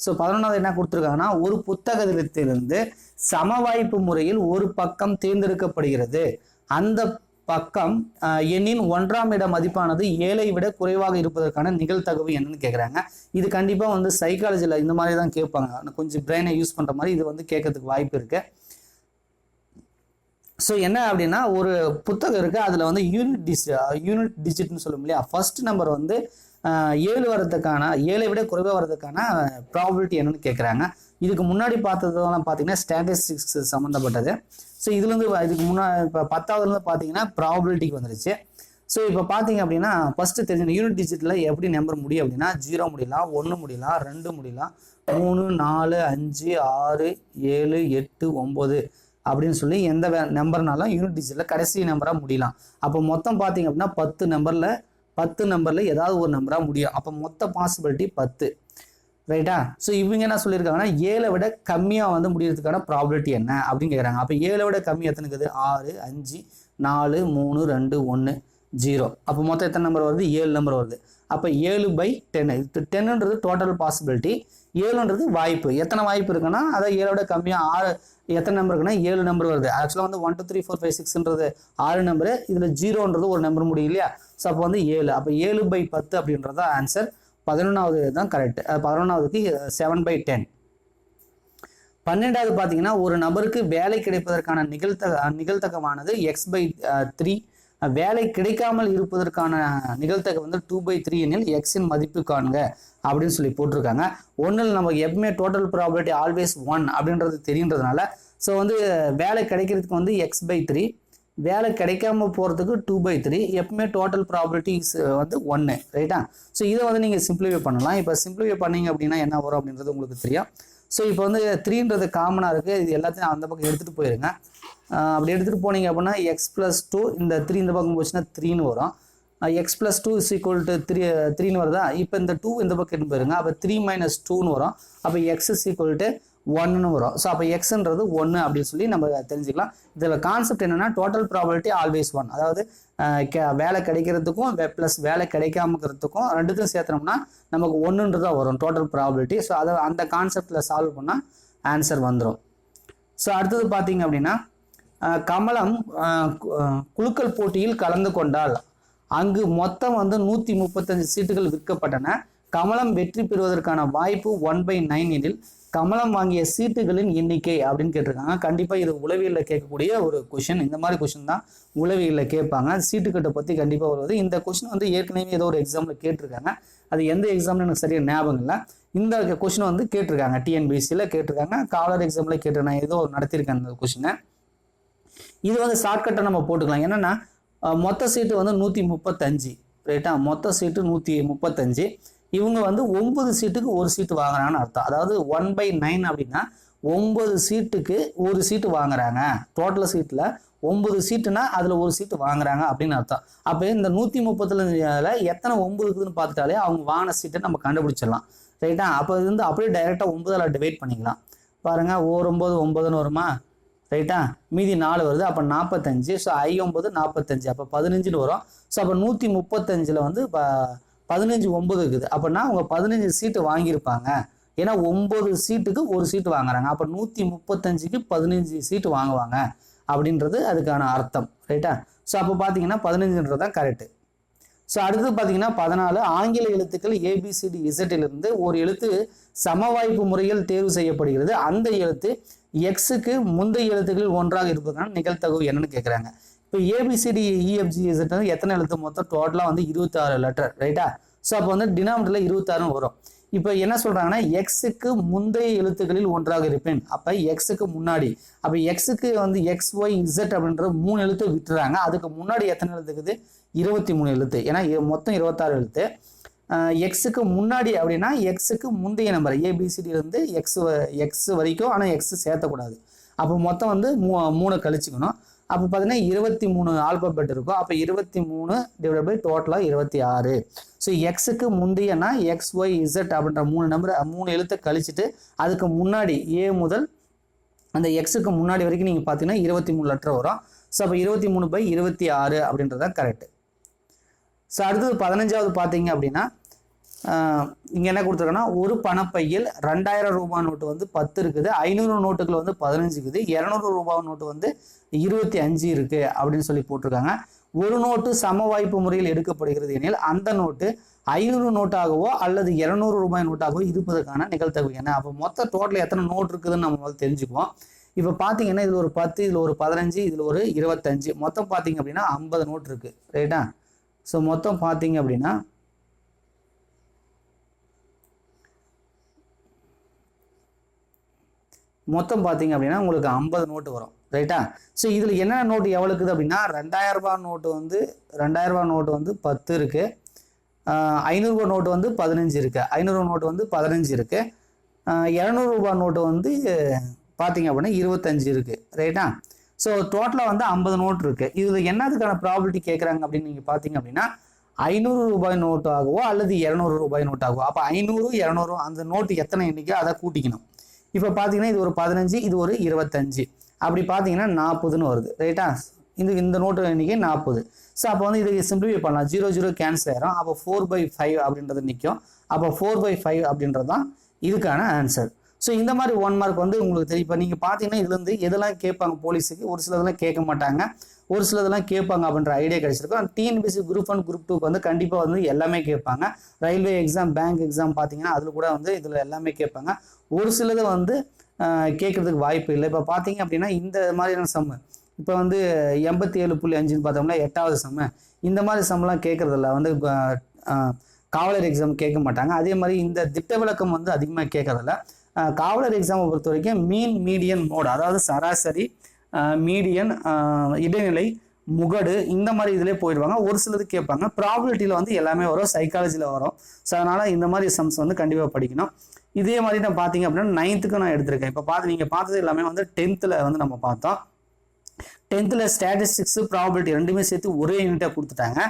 ஸோ 11வது என்ன கொடுத்துருக்காங்கன்னா ஒரு புத்தகத்திலிருந்து சமவாய்ப்பு முறையில் ஒரு பக்கம் தேர்ந்தெடுக்கப்படுகிறது. அந்த பக்கம் எண்ணின் 1ஆம் இட மதிப்பானது 7ஐ விட குறைவாக இருப்பதற்கான நிகழ்தகவு என்னன்னு கேட்குறாங்க. இது கண்டிப்பாக வந்து சைக்காலஜியில் இந்த மாதிரி தான் கேட்பாங்க. கொஞ்சம் பிரெயினை யூஸ் பண்ணுற மாதிரி இது வந்து கேட்கறதுக்கு வாய்ப்பு இருக்கு. ஸோ என்ன அப்படின்னா ஒரு புத்தகம் இருக்குது, அதில் வந்து யூனிட் டிஜிட்னு சொல்லும் இல்லையா, ஃபர்ஸ்ட் நம்பர் வந்து 7 வரதுக்கான 7ஐ விட குறைவாக வரதுக்கான ப்ராபபிலிட்டி என்னன்னு கேட்குறாங்க. இதுக்கு முன்னாடி பார்த்ததெல்லாம் பார்த்தீங்கன்னா ஸ்டாட்டிஸ்டிக்ஸ் சம்மந்தப்பட்டது. ஸோ இதுலேருந்து இதுக்கு முன்னாடி இப்போ 10வதுலேருந்து பார்த்தீங்கன்னா ப்ராபபிலிட்டிக்கு வந்துருச்சு. ஸோ இப்போ பார்த்தீங்க அப்படின்னா ஃபஸ்ட்டு தெரிஞ்ச யூனிட் டிஜிட்டில் எப்படி நம்பர் முடியும் அப்படின்னா 0 முடியலாம், 1 முடியலாம், 2 முடியலாம், 3, 4, 5, 6, 7, 8, 9 அப்படின்னு சொல்லி எந்த நம்பர்னாலும் யூனிட் டிஜிட்டில் கடைசி நம்பராக முடியலாம். அப்போ மொத்தம் பார்த்தீங்க அப்படின்னா 10 நம்பரில் ஏதாவது ஒரு நம்பராக முடியும். அப்போ மொத்த பாசிபிலிட்டி 10 ரைட்டா. ஸோ இவங்க என்ன சொல்லியிருக்காங்கன்னா 7ஐ விட கம்மியாக வந்து முடியறதுக்கான ப்ராபபிலிட்டி என்ன அப்படின்னு கேட்குறாங்க. அப்போ 7ஐ விட கம்மி எத்தனை இருக்குது? 6, 5, 4, 3, 2, 1, 0. அப்போ மொத்தம் எத்தனை நம்பர் வருது? 7 நம்பர் வருது. அப்போ 7/10. 10ன்றது டோட்டல் பாசிபிலிட்டி, 7ன்றது வாய்ப்பு. எத்தனை வாய்ப்பு இருக்குன்னா அதை 7ஐ விட கம்மியாக 6 எத்தனை நம்பர் இருக்குன்னா 7 நம்பர் வருது. ஆக்சுவலாக வந்து 1, 2, 3, 4, 5, 6ன்றது 6 நம்பரு, இதில் 0ன்றது ஒரு நம்பர் முடியும் இல்லையா. ஸோ அப்போ வந்து 7. அப்போ 7/10 அப்படின்றத ஆன்சர். 11வது தான் கரெக்ட். 11வதுக்கு 7/10. 12வது பார்த்தீங்கன்னா ஒரு நபருக்கு வேலை கிடைப்பதற்கான நிகழ்தகவானது x/3. வேலை கிடைக்காமல் இருப்பதற்கான நிகழ்தகவு வந்து 2/3 எனில் எக்ஸின் மதிப்பு காண்க அப்படின்னு சொல்லி போட்டிருக்காங்க. ஒன்றில் நமக்கு எப்பவுமே டோட்டல் ப்ராபபிலிட்டி ஆல்வேஸ் 1 அப்படின்றது தெரியுன்றதுனால ஸோ வந்து வேலை கிடைக்கிறதுக்கு வந்து x/3, வேலை கிடைக்காம போகிறதுக்கு 2/3, எப்பவுமே டோட்டல் ப்ராபபிலிட்டிஸ் வந்து 1 ரைட்டா. ஸோ இதை வந்து நீங்கள் சிம்பிளிஃபை பண்ணலாம். இப்போ சிம்பிளிஃபை பண்ணீங்க அப்படின்னா என்ன வரும் அப்படின்றது உங்களுக்கு தெரியும். ஸோ இப்போ வந்து 3ன்றது காமனாக இருக்குது, இது எல்லாத்தையும் அந்த பக்கம் எடுத்துகிட்டு போயிருங்க. அப்படி எடுத்துகிட்டு போனீங்க அப்படின்னா x+2 இந்த 3 இந்த பக்கம் போச்சுன்னா 3ன்னு வரும். x+2 = 3ன்னு வருதா. இப்போ இந்த 2 இந்த பக்கம் எடுத்து போயிருங்க. அப்போ 3 - 2ன்னு வரும். அப்போ x = 1ன்னு வரும். ஸோ அப்போ எக்ஸ்ன்றது 1 அப்படின்னு சொல்லி நம்ம தெரிஞ்சுக்கலாம். இதில் கான்செப்ட் என்னன்னா டோட்டல் ப்ராபபிலிட்டி ஆல்வேஸ் 1. அதாவது வேலை கிடைக்கிறதுக்கும் ப்ளஸ் வேலை கிடைக்காமக்கிறதுக்கும் ரெண்டுத்தையும் சேர்த்தனோம்னா நமக்கு 1ன்றதா வரும் டோட்டல் ப்ராபபிலிட்டி. ஸோ அதை அந்த கான்செப்டில் சால்வ் பண்ணால் ஆன்சர் வந்துடும். ஸோ அடுத்தது பார்த்தீங்க அப்படின்னா கமலம் குலுக்கல் போட்டியில் கலந்து கொண்டால் அங்கு மொத்தம் வந்து 135 சீட்டுகள் விற்கப்பட்டன. கமலம் வெற்றி பெறுவதற்கான வாய்ப்பு 1/9 எனில் கமலம் வாங்கிய சீட்டுகளின் எண்ணிக்கை அப்படின்னு கேட்டிருக்காங்க. கண்டிப்பா இது உளவியல்ல கேட்கக்கூடிய ஒரு கொஸ்டின். இந்த மாதிரி கொஸ்டின் தான் உளவியல்ல கேட்பாங்க. சீட்டுக்கட்டை பத்தி கண்டிப்பா வருவது. இந்த கொஸ்டின் வந்து ஏற்கனவே ஏதோ ஒரு எக்ஸாம்ல கேட்டிருக்காங்க. அது எந்த எக்ஸாம்னு எனக்கு சரியா ஞாபகம் இல்லை. இந்த கொஸ்டின் வந்து கேட்டிருக்காங்க, டிஎன்பிஎஸ்சியில் கேட்டிருக்காங்க, காவலர் எக்ஸாம்ல கேட்டிருக்காங்க, ஏதோ நடத்திருக்கேன் இந்த கொஸ்டினை. இது வந்து ஷார்ட்கட்டை நம்ம போட்டுக்கலாம். என்னன்னா மொத்த சீட்டு வந்து 135, ரைட்டா? மொத்த சீட்டு 135. இவங்க வந்து 9 சீட்டுக்கு ஒரு சீட்டு வாங்குறாங்கன்னு அர்த்தம். அதாவது 1/9 அப்படின்னா 9 சீட்டுக்கு ஒரு சீட்டு வாங்குறாங்க. டோட்டல் சீட்டில் 9 சீட்டுனா அதில் ஒரு சீட்டு வாங்குறாங்க அப்படின்னு அர்த்தம். அப்போ இந்த 135ல எத்தனை 9 இருக்குதுன்னு பார்த்துட்டாலே அவங்க வாங்கின சீட்டை நம்ம கண்டுபிடிச்சிடலாம், ரைட்டா? அப்போ இது வந்து அப்படியே டைரெக்டாக 9ஆல் டிவைட் பண்ணிக்கலாம். பாருங்க, 9 9ன்னு வருமா, ரைட்டா? மீதி 4 வருது, அப்போ 45. ஸோ I9 45, அப்போ 15ன்னு வரும். ஸோ அப்போ 135ல் வந்து 15 9 இருக்குது. அப்படின்னா அவங்க 15 சீட்டு வாங்கியிருப்பாங்க. ஏன்னா 9 சீட்டுக்கு ஒரு சீட்டு வாங்குறாங்க. அப்போ 135க்கு 15 சீட்டு வாங்குவாங்க அப்படின்றது அதுக்கான அர்த்தம், ரைட்டா? ஸோ அப்போ பார்த்தீங்கன்னா 15ன்றது தான் கரெக்டு. ஸோ அடுத்து பார்த்தீங்கன்னா 14, ஆங்கில எழுத்துக்கள் ABCDZலிருந்து ஒரு எழுத்து சமவாய்ப்பு முறையில் தேர்வு செய்யப்படுகிறது. அந்த எழுத்து எக்ஸுக்கு முந்தைய எழுத்துக்களில் ஒன்றாக இருப்பதற்கான நிகழ்தகவு என்னன்னு கேட்குறாங்க. இப்போ ABCDEFGZ எத்தனை எழுத்து? மொத்தம் டோட்டலாக வந்து 26 லெட்டர், ரைட்டா? ஸோ அப்போ வந்து டினாமினேட்டர்ல 26 வரும். இப்போ என்ன சொல்றாங்கன்னா எக்ஸுக்கு முந்தைய எழுத்துக்களில் ஒன்றாக இருப்பேன். அப்போ எக்ஸுக்கு முன்னாடி, அப்போ எக்ஸுக்கு வந்து XYZ அப்படின்ற 3 எழுத்து விட்டுறாங்க. அதுக்கு முன்னாடி எத்தனை எழுத்துக்குது? 23 எழுத்து. ஏன்னா மொத்தம் 26 எழுத்து. எக்ஸுக்கு முன்னாடி அப்படின்னா எக்ஸுக்கு முந்தைய நம்பர் ABCDலேருந்து எக்ஸ் வரைக்கும், ஆனால் எக்ஸ் சேர்த்தக்கூடாது. அப்போ மொத்தம் வந்து 3 கழிச்சுக்கணும். அப்போ பார்த்தீங்கன்னா 23 ஆல்பபெட் இருக்கும். அப்போ 23 டிவைட் பை டோட்டலாக 26. ஸோ எக்ஸுக்கு முந்தையனா XYZ அப்படின்ற 3 எழுத்தை கழிச்சுட்டு அதுக்கு முன்னாடி A முதல் அந்த எக்ஸுக்கு முன்னாடி வரைக்கும் நீங்கள் பார்த்தீங்கன்னா 23 லெட்டர் வரும். ஸோ அப்போ 23/26 அப்படின்றது தான் கரெக்டு. ஸோ அடுத்தது 15வது பார்த்தீங்க அப்படின்னா இங்கே என்ன கொடுத்துருக்கோன்னா ஒரு பணப்பையில் 2000 ரூபாய் நோட்டு வந்து 10 இருக்குது, 500 நோட்டுகள் வந்து 15 இருக்குது, 200 ரூபாய் நோட்டு வந்து 25 இருக்கு அப்படின்னு சொல்லி போட்டிருக்காங்க. ஒரு நோட்டு சம வாய்ப்பு முறையில் எடுக்கப்படுகிறது எனில் அந்த நோட்டு 500 நோட்டாகவோ அல்லது 200 ரூபாய் நோட்டாகவோ இருப்பதற்கான நிகழ்தகவு என்ன? அப்போ மொத்த டோட்டல் எத்தனை நோட் இருக்குதுன்னு நம்ம முதல்ல தெரிஞ்சுக்குவோம். இப்போ பார்த்தீங்கன்னா இதில் ஒரு 10, இதில் ஒரு 15, இதில் ஒரு 25, மொத்தம் பார்த்தீங்க அப்படின்னா 50 நோட் இருக்கு, ரைட்டா? ஸோ மொத்தம் பார்த்தீங்க அப்படின்னா உங்களுக்கு 50 நோட்டு வரும், ரைட்டா? ஸோ இதில் என்ன நோட்டு எவ்வளோக்குது அப்படின்னா 2000 ரூபாய் நோட்டு வந்து 10 இருக்கு, 500 ரூபாய் நோட்டு வந்து 15 இருக்கு, 500 நோட்டு வந்து 15 இருக்கு, 200 ரூபாய் நோட்டு வந்து பார்த்தீங்க அப்படின்னா 25 இருக்கு, ரைட்டா? ஸோ டோட்டலாக வந்து 50 நோட்டு இருக்கு. இதில் என்னதுக்கான ப்ராபிலிட்டி கேட்குறாங்க அப்படின்னு நீங்கள் பார்த்தீங்க அப்படின்னா 500 ரூபாய் நோட்டாகவோ அல்லது 200 ரூபாய் நோட்டாகவோ. அப்போ 500 200 அந்த நோட்டு எத்தனை எண்ணிக்கை அதை கூட்டிக்கணும். இப்போ பார்த்தீங்கன்னா இது ஒரு 15, இது ஒரு 25, அப்படி பார்த்தீங்கன்னா 40ன்னு வருது, ரைட்டா? இந்த நோட்டு எண்ணிக்கை 40. ஸோ அப்போ வந்து இதை சிம்பிளிஃபை பண்ணலாம், 0 0 கேன்சல் ஆயிரும். அப்போ 4/5 அப்படின்றது நிற்கும். அப்போ 4/5 அப்படின்றது தான் இதுக்கான ஆன்சர். ஸோ இந்த மாதிரி 1 மார்க் வந்து உங்களுக்கு தெரியும். இப்போ நீங்கள் பார்த்தீங்கன்னா இதுலேருந்து எதெல்லாம் கேட்பாங்க போலீஸுக்கு, ஒரு சிலதெல்லாம் கேட்க மாட்டாங்க, ஒரு சிலதெல்லாம் கேட்பாங்க அப்படின்ற ஐடியா கிடைச்சிருக்கும். டிஎன்பிஎஸ்சி குரூப் 1 குரூப் 2க்கு வந்து கண்டிப்பாக வந்து எல்லாமே கேட்பாங்க. ரயில்வே எக்ஸாம், பேங்க் எக்ஸாம் பார்த்தீங்கன்னா அதில் கூட வந்து இதில் எல்லாமே கேட்பாங்க. ஒரு சிலதை வந்து கேட்கறதுக்கு வாய்ப்பு இல்லை. இப்போ பார்த்தீங்க அப்படின்னா இந்த மாதிரியான சம்மு இப்போ வந்து 87.5ன்னு பார்த்தோம்னா 8வது சம்மு, இந்த மாதிரி சம்மெல்லாம் கேட்கறதில்ல, வந்து காவலர் எக்ஸாம் கேட்க மாட்டாங்க. அதே மாதிரி இந்த திட்ட விளக்கம் வந்து அதிகமாக கேட்கறதில்ல. காவலர் எக்ஸாமை பொறுத்த வரைக்கும் மீன், மீடியன், மோடு, அதாவது சராசரி, மீடியன், இடைநிலை, முகடு, இந்த மாதிரி இதிலே போயிடுவாங்க. ஒரு சிலது கேட்பாங்க. ப்ராபிலிட்டியில் வந்து எல்லாமே வரும், சைக்காலஜியில் வரும். ஸோ அதனால் இந்த மாதிரி சம்ஸ் வந்து கண்டிப்பாக படிக்கணும். இதே மாதிரி நான் பார்த்தீங்க அப்படின்னா 9th நான் எடுத்திருக்கேன். இப்போ நீங்கள் பார்த்தது எல்லாமே வந்து 10th வந்து நம்ம பார்த்தோம். 10th ஸ்டாட்டிஸ்டிக்ஸ், ப்ராபிலிட்டி ரெண்டுமே சேர்த்து ஒரே யூனிட்டாக கொடுத்துட்டாங்க.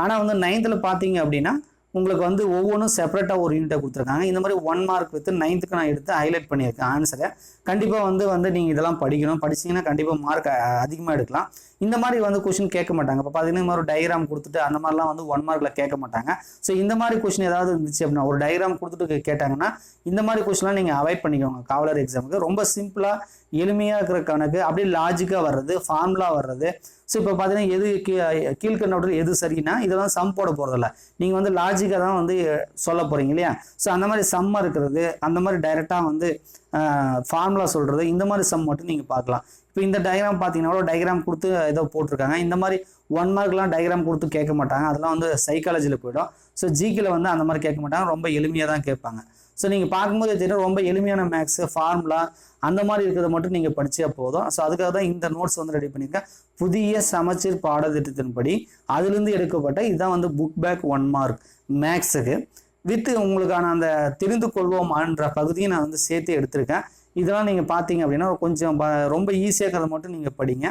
ஆனால் வந்து 9th பார்த்தீங்க அப்படின்னா உங்களுக்கு வந்து ஒவ்வொன்றும் செப்பரேட்டாக ஒரு யூனிட்டாக கொடுத்துருக்காங்க. இந்த மாதிரி 1 மார்க் வித்து 9th நான் எடுத்து ஹைலைட் பண்ணியிருக்கேன் ஆன்சரை. கண்டிப்பாக வந்து நீங்கள் இதெல்லாம் படிக்கணும். படிச்சிங்கன்னா கண்டிப்பாக மார்க் அதிகமாக எடுக்கலாம். இந்த மாதிரி வந்து கொஸ்டின் கேட்க மாட்டாங்க. இப்போ பார்த்தீங்கன்னா இந்த மாதிரி டயக்ராம் கொடுத்துட்டு அந்த மாதிரிலாம் வந்து 1 மார்க்கில் கேட்க மாட்டாங்க. ஸோ இந்த மாதிரி கொஸ்டின் ஏதாவது இருந்துச்சு அப்படின்னா, ஒரு டயக்ராம் கொடுத்துட்டு கேட்டாங்கன்னா இந்த மாதிரி கொஸ்டின்லாம் நீங்கள் அவாய்ட் பண்ணிக்கோங்க. காவலர் எக்ஸாமுக்கு ரொம்ப சிம்பிளாக எளிமையாக இருக்கிற கணக்கு, அப்படியே லாஜிக்காக வர்றது, ஃபார்முலா வர்றது, ஸோ இப்போ பார்த்தீங்கன்னா எது கீழ்கண்டவற்றில் எது சரின்னா இதெல்லாம் சம் போட போகிறதில்ல, நீங்கள் வந்து லாஜிக்காக தான் வந்து சொல்ல போகிறீங்க இல்லையா. ஸோ அந்த மாதிரி சம் இருக்கிறது, அந்த மாதிரி டைரெக்டாக வந்து ஃபார்முலா சொல்கிறது, இந்த மாதிரி சம் மட்டும் நீங்கள் பார்க்கலாம். இப்போ இந்த டயக்ராம் பார்த்தீங்கன்னா டயக்ராம் கொடுத்து ஏதோ போட்டிருக்காங்க. இந்த மாதிரி 1 மார்க்லாம் டயக்ராம் கொடுத்து கேட்க மாட்டாங்க, அதெல்லாம் வந்து சைக்காலஜியில் போய்டும். ஸோ ஜிகில் வந்து அந்த மாதிரி கேட்க மாட்டாங்க, ரொம்ப எளிமையாக தான் கேட்பாங்க. ஸோ நீங்கள் பார்க்கும்போது தெரியும் ரொம்ப எளிமையான மேக்ஸு ஃபார்முலா அந்த மாதிரி இருக்கிறத மட்டும் நீங்கள் படித்தா போதும். ஸோ அதுக்காக தான் இந்த நோட்ஸ் வந்து ரெடி பண்ணியிருக்கேன். புதிய சமச்சீர் பாடத்திட்டத்தின்படி அதிலிருந்து எடுக்கப்பட்ட இதுதான் வந்து புக் பேக் 1 மார்க் மேக்ஸுக்கு வித் உங்களுக்கான அந்த தெரிந்து கொள்வோம்ன்ற பகுதியை நான் வந்து சேர்த்து எடுத்திருக்கேன். இதெல்லாம் நீங்கள் பார்த்தீங்க அப்படின்னா கொஞ்சம் ரொம்ப ஈஸியாக இருக்கிறத மட்டும் நீங்கள் படிங்க.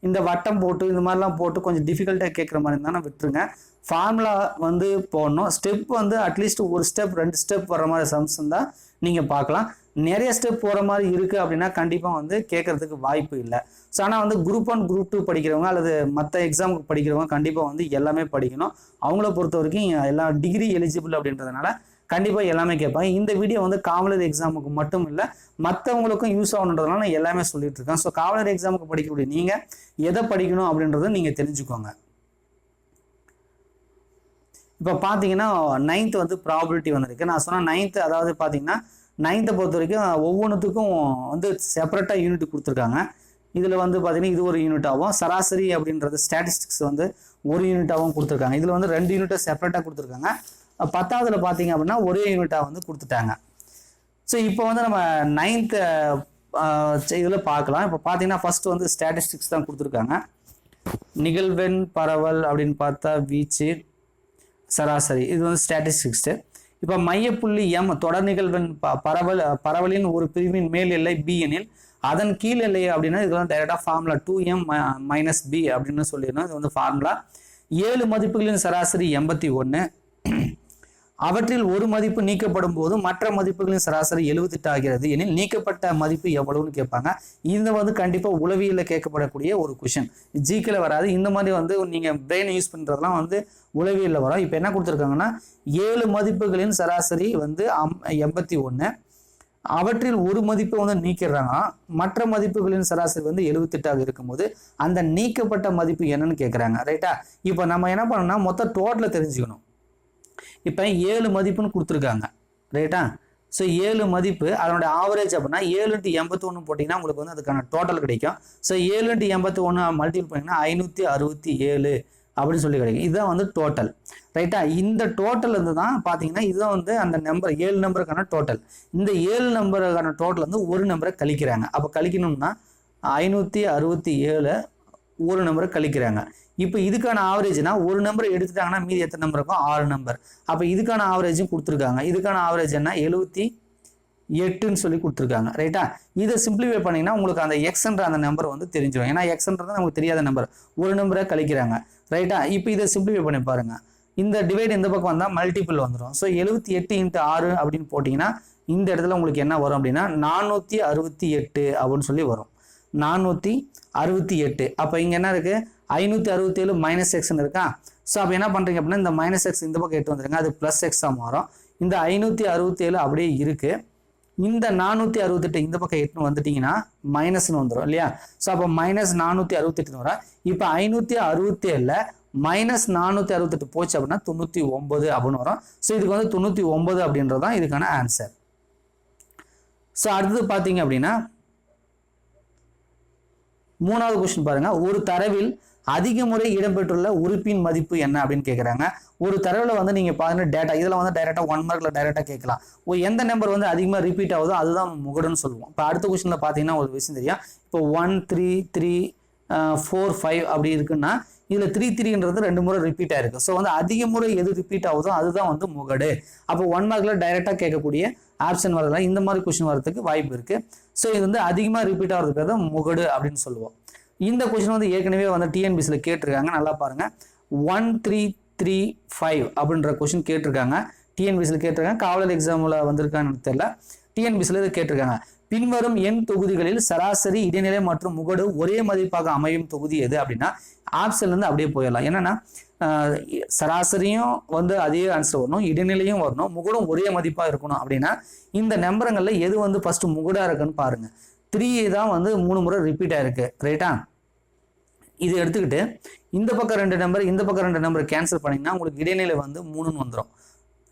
இந்த வட்டம் போட்டு இந்த மாதிரிலாம் போட்டு கொஞ்சம் டிஃபிகல்ட்டாக கேட்குற மாதிரி இருந்தால் விட்டுருங்க. ஃபார்முலா வந்து போடணும். ஸ்டெப் வந்து அட்லீஸ்ட் ஒரு ஸ்டெப் 2 ஸ்டெப் வர மாதிரி சம்ஸ் இருந்தால் நீங்கள் பார்க்கலாம். நிறைய ஸ்டெப் போகிற மாதிரி இருக்குது அப்படின்னா கண்டிப்பாக வந்து கேட்குறதுக்கு வாய்ப்பு இல்லை. ஸோ ஆனால் வந்து குரூப் 1 குரூப் 2 படிக்கிறவங்க அல்லது மற்ற எக்ஸாமுக்கு படிக்கிறவங்க கண்டிப்பாக வந்து எல்லாமே படிக்கணும். அவங்கள பொறுத்த வரைக்கும் எல்லாம் டிகிரி எலிஜிபிள் அப்படின்றதுனால கண்டிப்பாக எல்லாமே கேட்பாங்க. இந்த வீடியோ வந்து காவலர் எக்ஸாமுக்கு மட்டும் இல்லை மற்றவங்களுக்கும் யூஸ் ஆகணுன்றதுனால நான் எல்லாமே சொல்லிட்டு இருக்கேன். ஸோ காவலர் எக்ஸாமுக்கு படிக்கக்கூடிய நீங்கள் எதை படிக்கணும் அப்படின்றத நீங்கள் தெரிஞ்சுக்கோங்க. இப்போ பார்த்தீங்கன்னா 9th வந்து ப்ராபபிலிட்டி வந்திருக்கு. நான் சொன்ன 9th அதாவது பார்த்தீங்கன்னா 9th பொறுத்த வரைக்கும் ஒவ்வொன்றுத்துக்கும் வந்து செப்பரேட்டாக யூனிட் கொடுத்துருக்காங்க. இதில் வந்து பார்த்தீங்கன்னா இது ஒரு யூனிட்டாகவும் சராசரி அப்படின்றது ஸ்டாட்டிஸ்டிக்ஸ் வந்து ஒரு யூனிட்டாகவும் கொடுத்துருக்காங்க. இதில் வந்து 2 யூனிட்டை செப்பரேட்டாக கொடுத்துருக்காங்க. 10ஆவதுல பார்த்தீங்க அப்படின்னா ஒரே யூனிட்டாக வந்து கொடுத்துட்டாங்க. ஸோ இப்போ வந்து நம்ம 9th இதில் பார்க்கலாம். இப்போ பார்த்தீங்கன்னா ஃபர்ஸ்ட் வந்து ஸ்டாட்டிஸ்டிக்ஸ் தான் கொடுத்துருக்காங்க. நிகழ்வெண் பரவல் அப்படின்னு பார்த்தா வீச்சு சராசரி இது வந்து ஸ்டாட்டிஸ்டிக்ஸ். இப்போ மையப்புள்ளி எம் தொடர் நிகழ்வெண் பரவலின் ஒரு பிரிவின் மேல் எல்லை பி எனில் அதன் கீழ் எல்லை அப்படின்னா இது வந்து டைரெக்டாக ஃபார்முலா 2m - b அப்படின்னு சொல்லிடணும். இது வந்து ஃபார்முலா. 7 மதிப்புகளின் சராசரி 81, அவற்றில் ஒரு மதிப்பு நீக்கப்படும் போது மற்ற மதிப்புகளின் சராசரி 78 ஆகிறது எனில் நீக்கப்பட்ட மதிப்பு எவ்வளவுன்னு கேட்பாங்க. இது வந்து கண்டிப்பாக உளவியலில் கேட்கப்படக்கூடிய ஒரு கொஷின், ஜிக்கில் வராது. இந்த மாதிரி வந்து நீங்கள் பிரெயின் யூஸ் பண்ணுறதுலாம் வந்து உளவியலில் வரும். இப்போ என்ன கொடுத்துருக்காங்கன்னா 7 மதிப்புகளின் சராசரி வந்து 81, அவற்றில் ஒரு மதிப்பை வந்து நீக்கிறாங்க, மற்ற மதிப்புகளின் சராசரி வந்து 78 இருக்கும்போது அந்த நீக்கப்பட்ட மதிப்பு என்னன்னு கேட்குறாங்க. ரைட்டா? இப்போ நம்ம என்ன பண்ணணும்னா மொத்தம் டோட்டலை தெரிஞ்சுக்கணும். இப்போ 7 மதிப்புன்னு கொடுத்துருக்காங்க. ரைட்டா? ஸோ 7 மதிப்பு அதனுடைய ஆவரேஜ் அப்படின்னா 7 × 81 போட்டிங்கன்னா உங்களுக்கு வந்து அதுக்கான டோட்டல் கிடைக்கும். ஸோ 7 × 81 மல்டிபிள் பண்ணிங்கன்னா 567 அப்படின்னு சொல்லி கிடைக்கும். இதுதான் வந்து டோட்டல். ரைட்டா? இந்த டோட்டல் வந்து தான் பார்த்தீங்கன்னா இதுதான் வந்து அந்த நம்பர் 7 நம்பருக்கான டோட்டல். இந்த 7 நம்பருக்கான டோட்டல் வந்து ஒரு நம்பரை கழிக்கிறாங்க. அப்போ கழிக்கணும்னா 567 ஒரு நம்பரை கழிக்கிறாங்க. இப்போ இதுக்கான ஆவரேஜ்னா ஒரு நம்பரை எடுத்துட்டாங்கன்னா மீதி எத்தனை நம்பர் இருக்கும்? 6 நம்பர். அப்போ இதுக்கான ஆவரேஜும் கொடுத்துருக்காங்க. இதுக்கான ஆவரேஜ் என்ன? 78ன்னு சொல்லி கொடுத்துருக்காங்க. ரைட்டா? இதை சிம்பிளிஃபை பண்ணிங்கன்னா உங்களுக்கு அந்த எக்ஸ்ன்ற அந்த நம்பர் வந்து தெரிஞ்சிடும். ஏன்னா எக்ஸ்ன்றது நமக்கு தெரியாத நம்பர், ஒரு நம்பரை கழிக்கிறாங்க. ரைட்டா? இப்போ இதை சிம்பிளிஃபை பண்ணி பாருங்க. இந்த டிவைட் இந்த பக்கம் வந்தால் மல்டிபிள் வந்துடும். ஸோ 78 × 6 அப்படின்னு போட்டிங்கன்னா இந்த இடத்துல உங்களுக்கு என்ன வரும் அப்படின்னா 468 அப்படின்னு சொல்லி வரும். 468. அப்போ இங்கே என்ன இருக்குது? 567 - எக்ஸ்ன்னு இருக்கா? ஸோ அப்போ என்ன பண்ணுறீங்க அப்படின்னா இந்த -x இந்த பக்கம் எட்டு வந்துருங்க, அது +x மாறும். இந்த 567 அப்படியே இருக்குது. இந்த 468 இந்த பக்கம் எட்டுன்னு வந்துட்டீங்கன்னா மைனஸ்ன்னு வந்துடும் இல்லையா? ஸோ அப்போ -468 வரும். இப்போ 567 -468 போச்சு அப்படின்னா 99 அப்படின்னு வரும். ஸோ இதுக்கு வந்து 99 அப்படின்றது தான் இதுக்கான ஆன்சர். ஸோ அடுத்தது பார்த்தீங்க அப்படின்னா 3வது கொஸ்டின் பாருங்க. ஒரு தரவில் அதிக முறை இடம்பெற்றுள்ள உறுப்பின் மதிப்பு என்ன அப்படின்னு கேட்குறாங்க. ஒரு தரவில் வந்து நீங்கள் பார்த்தீங்கன்னா டேட்டா இதில் வந்து டைரெக்டாக 1 மார்க்கில் டைரெக்டாக கேட்கலாம். எந்த நம்பர் வந்து அதிகமாக ரிப்பீட் ஆகுதோ அதுதான் முகடுன்னு சொல்லுவோம். இப்போ அடுத்த கொஸ்டினில் பார்த்தீங்கன்னா ஒரு விஷயம் தெரியும். இப்போ 1 3 3 4 5 அப்படி இருக்குன்னா இதில் 3 3ன்றது 2 முறை ரிப்பீட் ஆயிருக்கு. ஸோ வந்து அதிக முறை எது ரிப்பீட் ஆகுதோ அதுதான் வந்து முகடு. அப்போ 1 மார்க்கில் டைரெக்டாக கேட்கக்கூடிய ஆப்ஷன் வரலாம். இந்த மாதிரி கொஸ்டின் வரதுக்கு வாய்ப்பு இருக்குது. ஸோ இது வந்து அதிகமாக ரிப்பீட் ஆகிறது பேர் தான் முகடு அப்படின்னு சொல்லுவோம். இந்த கொஸ்டின் வந்து ஏற்கனவே வந்து டிஎன்பிசியில் கேட்டிருக்காங்க. நல்லா பாருங்க. 1 3 3 5 அப்படின்ற கொஸ்டின் கேட்டிருக்காங்க. டிஎன்பிசியில் கேட்டிருக்காங்க. காவலர் எக்ஸாமில் வந்திருக்கான்னு தெரியல. டிஎன்பிசியில் இது கேட்டிருக்காங்க. பின்வரும் எண் தொகுதிகளில் சராசரி, இடைநிலை மற்றும் முகடு ஒரே மதிப்பாக அமையும் தொகுதி எது அப்படின்னா ஆப்ஷன்ல இருந்து அப்படியே போயிடலாம். என்னன்னா சராசரியும் வந்து அதே ஆன்சர் வரணும், இடைநிலையும் வரணும், முகடும் ஒரே மதிப்பாக இருக்கணும். அப்படின்னா இந்த நம்பரங்கள்ல எது வந்து ஃபர்ஸ்ட் முகடா இருக்குன்னு பாருங்க. 3 தான் வந்து 3 முறை ரிப்பீட் ஆயிருக்கு. ரைட்டா? இது எடுத்துக்கிட்டு இந்த பக்கம் 2 நம்பர் இந்த பக்கம் 2 நம்பர் கேன்சல் பண்ணிங்கன்னா உங்களுக்கு இடைநிலை வந்து 3ன்னு வந்துடும்.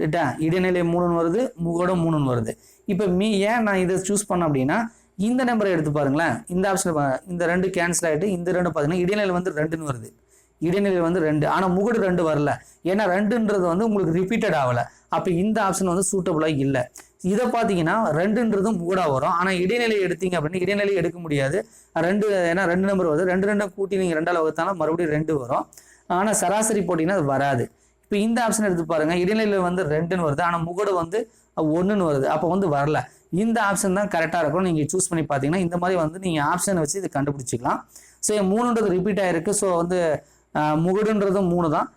ரைட்டா? இடைநிலை 3ன்னு வருது, முகடு 3ன்னு வருது. இப்போ ஏன் நான் இதை சூஸ் பண்ணேன் அப்படின்னா, இந்த நம்பரை எடுத்து பாருங்களேன். இந்த ஆப்ஷன் இந்த 2 கேன்சல் ஆகிட்டு இந்த 2 பார்த்தீங்கன்னா இடைநிலை வந்து 2ன்னு வருது. இடைநிலை வந்து 2, ஆனால் முகடு 2 வரல. ஏன்னா 2ன்றது வந்து உங்களுக்கு ரிப்பீட்டட் ஆகலை. அப்போ இந்த ஆப்ஷன் வந்து சூட்டபுளாக இல்லை. இதை பார்த்தீங்கன்னா 2ன்றதும் முகடாக வரும். ஆனால் இடைநிலை எடுத்தீங்க அப்படின்னா இடைநிலை எடுக்க முடியாது. 2 ஏன்னா 2 நம்பர் வருது. 2 கூட்டி நீங்கள் 2ஆல் வகுத்தாலும் மறுபடியும் 2 வரும். ஆனால் சராசரி போட்டிங்கன்னா அது வராது. இப்போ இந்த ஆப்ஷன் எடுத்து பாருங்க. இடைநிலை வந்து 2ன்னு வருது, ஆனால் முகடு வந்து 1ன்னு வருது. அப்போ வந்து வரல. இந்த ஆப்ஷன் தான் கரெக்டாக இருக்கும். நீங்கள் சூஸ் பண்ணி பார்த்தீங்கன்னா இந்த மாதிரி வந்து நீங்கள் ஆப்ஷனை வச்சு இது கண்டுபிடிச்சிக்கலாம். ஸோ 3ன்றது ரிப்பீட் ஆகிருக்கு. ஸோ வந்து முகடுன்றதும் 3 தான்.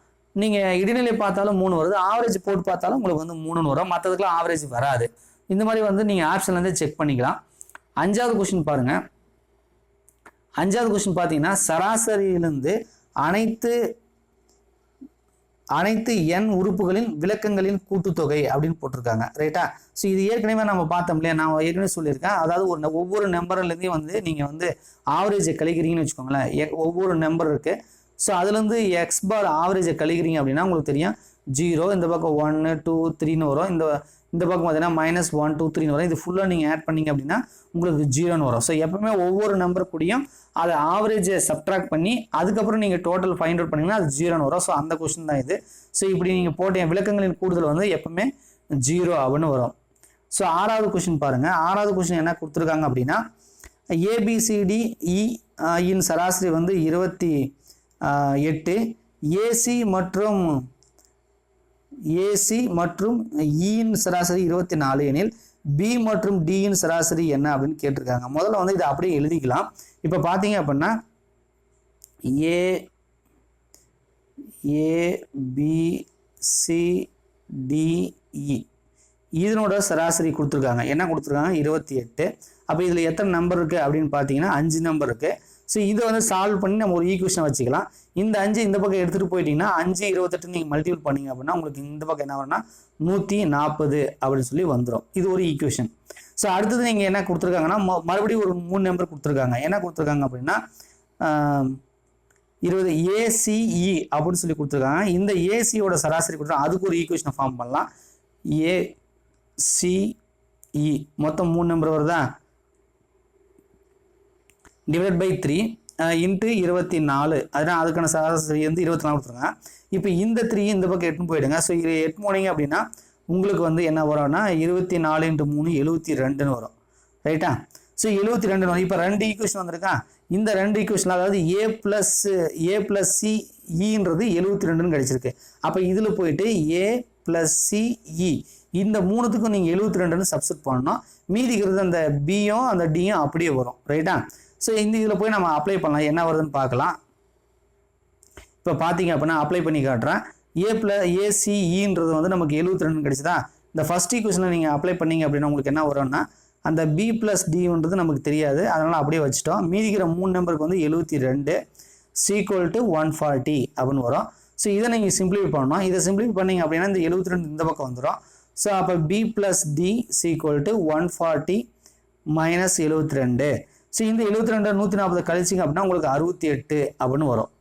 நீங்கள் இடைநிலை பார்த்தாலும் 3 வருது, ஆவரேஜ் போட்டு பார்த்தாலும் உங்களுக்கு வந்து 3ன்னு வரும். மற்றதுக்கெல்லாம் ஆவரேஜ் வராது. இந்த மாதிரி வந்து நீங்கள் ஆப்ஷன்லேருந்து செக் பண்ணிக்கலாம். 5வது கொஸ்டின் பாருங்கள். 5வது கொஸ்டின் பார்த்தீங்கன்னா சராசரியிலிருந்து அனைத்து n உறுப்புகளின் விளக்கங்களின் கூட்டுத்தொகை அப்படின்னு போட்டிருக்காங்க. ரைட்டா? ஸோ இது ஏற்கனவே நம்ம பார்த்தோம் இல்லையா? நான் ஏற்கனவே சொல்லியிருக்கேன். அதாவது ஒவ்வொரு நம்பர்லேருந்தையும் வந்து நீங்கள் வந்து ஆவரேஜை கழிக்கிறீங்கன்னு வச்சுக்கோங்களேன். ஒவ்வொரு நம்பர் இருக்குது. ஸோ அதுலேருந்து எக்ஸ் பார் ஆவரேஜை கழிக்கிறீங்க அப்படின்னா உங்களுக்கு தெரியும் 0, இந்த பக்கம் 1 2 3ன்னு வரும். இந்த பக்கம் பார்த்தீங்கன்னா -1 2 3ன்னு வரும். இது ஃபுல்லாக நீங்கள் ஆட் பண்ணீங்க அப்படின்னா உங்களுக்கு 0ன்னு வரும். ஸோ எப்பவுமே ஒவ்வொரு நம்பர் கூடயும் அதை ஆவரேஜை சப்ட்ராக்ட் பண்ணி அதுக்கப்புறம் நீங்கள் டோட்டல் ஃபைண்ட் அவுட் பண்ணிங்கன்னா அது 0ன்னு வரும். ஸோ அந்த கொஸ்டின் தான் இது. ஸோ இப்படி நீங்கள் போட்ட விளக்கங்களின் கூடுதல் வந்து எப்பவுமே 0 அப்படின்னு வரும். ஸோ 6வது கொஸ்டின் பாருங்கள். 6வது கொஸ்டின் என்ன கொடுத்துருக்காங்க அப்படின்னா ABCDE இன் சராசரி வந்து 28, AC மற்றும் இன் சராசரி 24 எனில் B மற்றும் D இன் சராசரி என்ன அப்படின்னு கேட்டிருக்காங்க. முதல்ல வந்து இதை அப்படியே எழுதிக்கலாம். இப்போ பார்த்தீங்க அப்படின்னா ABCDE இதனோட சராசரி கொடுத்துருக்காங்க. என்ன கொடுத்துருக்காங்க? 28. அப்போ இதில் எத்தனை நம்பர் இருக்குது அப்படின்னு பார்த்தீங்கன்னா 5 நம்பர் இருக்குது. ஸோ இதை வந்து சால்வ் பண்ணி நம்ம ஒரு ஈக்குவேஷன் வச்சுக்கலாம். இந்த 5 இந்த பக்கம் எடுத்துகிட்டு போயிட்டீங்கன்னா 5 28 நீங்கள் மல்டிபிள் பண்ணிங்க அப்படின்னா உங்களுக்கு இந்த பக்கம் என்ன வரும்னா 140 அப்படின்னு சொல்லி வந்துடும். இது ஒரு ஈக்குவேஷன். ஸோ அடுத்தது நீங்கள் என்ன கொடுத்துருக்காங்கன்னா மறுபடியும் ஒரு 3 நம்பர் கொடுத்துருக்காங்க. என்ன கொடுத்துருக்காங்க அப்படின்னா 20 ACE அப்படின்னு சொல்லி கொடுத்துருக்காங்க. இந்த ஏசியோட சராசரி கொடுத்துருக்காங்க. அதுக்கு ஒரு ஈக்குவேஷனை ஃபார்ம் பண்ணலாம். ACE மொத்தம் 3 நம்பர் வருதா, டிவைட் பை 3 இன்ட்டு 24. அதனால் அதுக்கான சராசரி வந்து 24 கொடுத்துருங்க. இப்போ இந்த 3 இந்த பக்கம் 8 போயிடுங்க. ஸோ இது 8 போனீங்க அப்படின்னா உங்களுக்கு வந்து என்ன வரும்னா 24 × 3 72ன்னு வரும். ரைட்டா? ஸோ 72 வரும். இப்போ 2 ஈக்குவேஷன் வந்திருக்கா? இந்த 2 ஈக்குவேஷன் அதாவது A + CEன்றது 72ன்னு கிடைச்சிருக்கு. அப்போ இதில் போயிட்டு A + CE இந்த 3த்துக்கும் நீங்கள் 72ன்னு சப்ஸ்டிட் பண்ணணும். மீதிக்கிறது அந்த பியும் அந்த டியும் அப்படியே வரும். ரைட்டா? ஸோ இந்த இதில் போய் நம்ம அப்ளை பண்ணலாம். என்ன வருதுன்னு பார்க்கலாம். இப்போ பார்த்தீங்க அப்படின்னா அப்ளை பண்ணி காட்டுறேன். ACEன்றது வந்து நமக்கு 72 கிடைச்சதா? இந்த ஃபர்ஸ்ட் ஈக்குவேஷனை நீங்கள் அப்ளை பண்ணீங்க அப்படின்னா உங்களுக்கு என்ன வரும்னா அந்த B + Dன்றது நமக்கு தெரியாது. அதனால் அப்படியே வச்சுட்டோம். மீதிக்கிற 3 நம்பருக்கு வந்து 72 = 140 அப்படின்னு வரும். ஸோ இதை நீங்கள் சிம்பிளிஃபை பண்ணணும். இதை சிம்பிளிஃபை பண்ணீங்க அப்படின்னா இந்த 72 இந்த பக்கம் வந்துடும். ஸோ அப்போ B + D = 140 - 72. ஸோ இந்த 72 140 கழிச்சிங்க அப்படின்னா உங்களுக்கு 68 அப்படின்னு வரும்.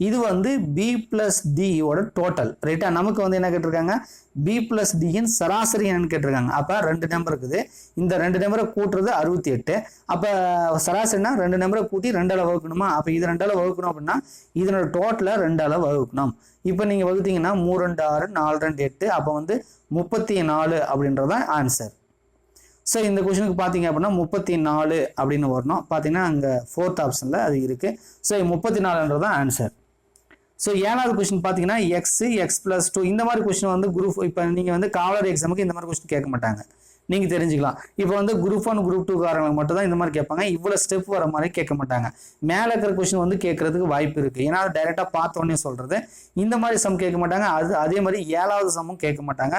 இது வந்து B + Dயோட டோட்டல். ரைட்டா? நமக்கு வந்து என்ன கேட்டிருக்காங்க? B + Dயின் சராசரி என்னன்னு கேட்டிருக்காங்க. அப்போ 2 நம்பர் இருக்குது. இந்த 2 நம்பரை கூட்டுறது 68. அப்போ சராசரினா 2 நம்பரை கூட்டி 2ஆல் வகுக்கணுமா? அப்போ இது 2ஆல் வகுக்கணும் அப்படின்னா இதனோட டோட்டலை 2ஆல் வகுக்கணும். இப்போ நீங்கள் வகுத்தீங்கன்னா 3 2 6 4 2 8. அப்போ வந்து 34 அப்படின்றதான் ஆன்சர். ஸோ இந்த கொஸ்டினுக்கு பார்த்தீங்க அப்படின்னா 34 அப்படின்னு வரணும். பார்த்தீங்கன்னா அங்கே 4th ஆப்ஷனில் அது இருக்குது. ஸோ 34ன்றதான் ஆன்சர். ஸோ 7வது கொஸ்டின் பார்த்தீங்கன்னா X + 2 இந்த மாதிரி கொஸ்டின் வந்து குரூப் இப்போ நீங்கள் வந்து காவலர் எக்ஸாமுக்கு இந்த மாதிரி கொஸ்டின் கேட்க மாட்டாங்க. நீங்கள் தெரிஞ்சுக்கலாம். இப்போ வந்து குரூப் 1 குரூப் 2 காரங்களுக்கு மட்டும் தான் இந்த மாதிரி கேட்பாங்க. இவ்வளோ ஸ்டெப் வர மாதிரி கேட்க மாட்டாங்க. மேலே இருக்கிற கொஸ்டின் வந்து கேட்கறதுக்கு வாய்ப்பு இருக்குது. ஏன்னா அது டைரெக்டாக பார்த்தோன்னே சொல்கிறது. இந்த மாதிரி சம் கேட்க மாட்டாங்க. அதே மாதிரி 7வது சம்மும் கேட்க மாட்டாங்க.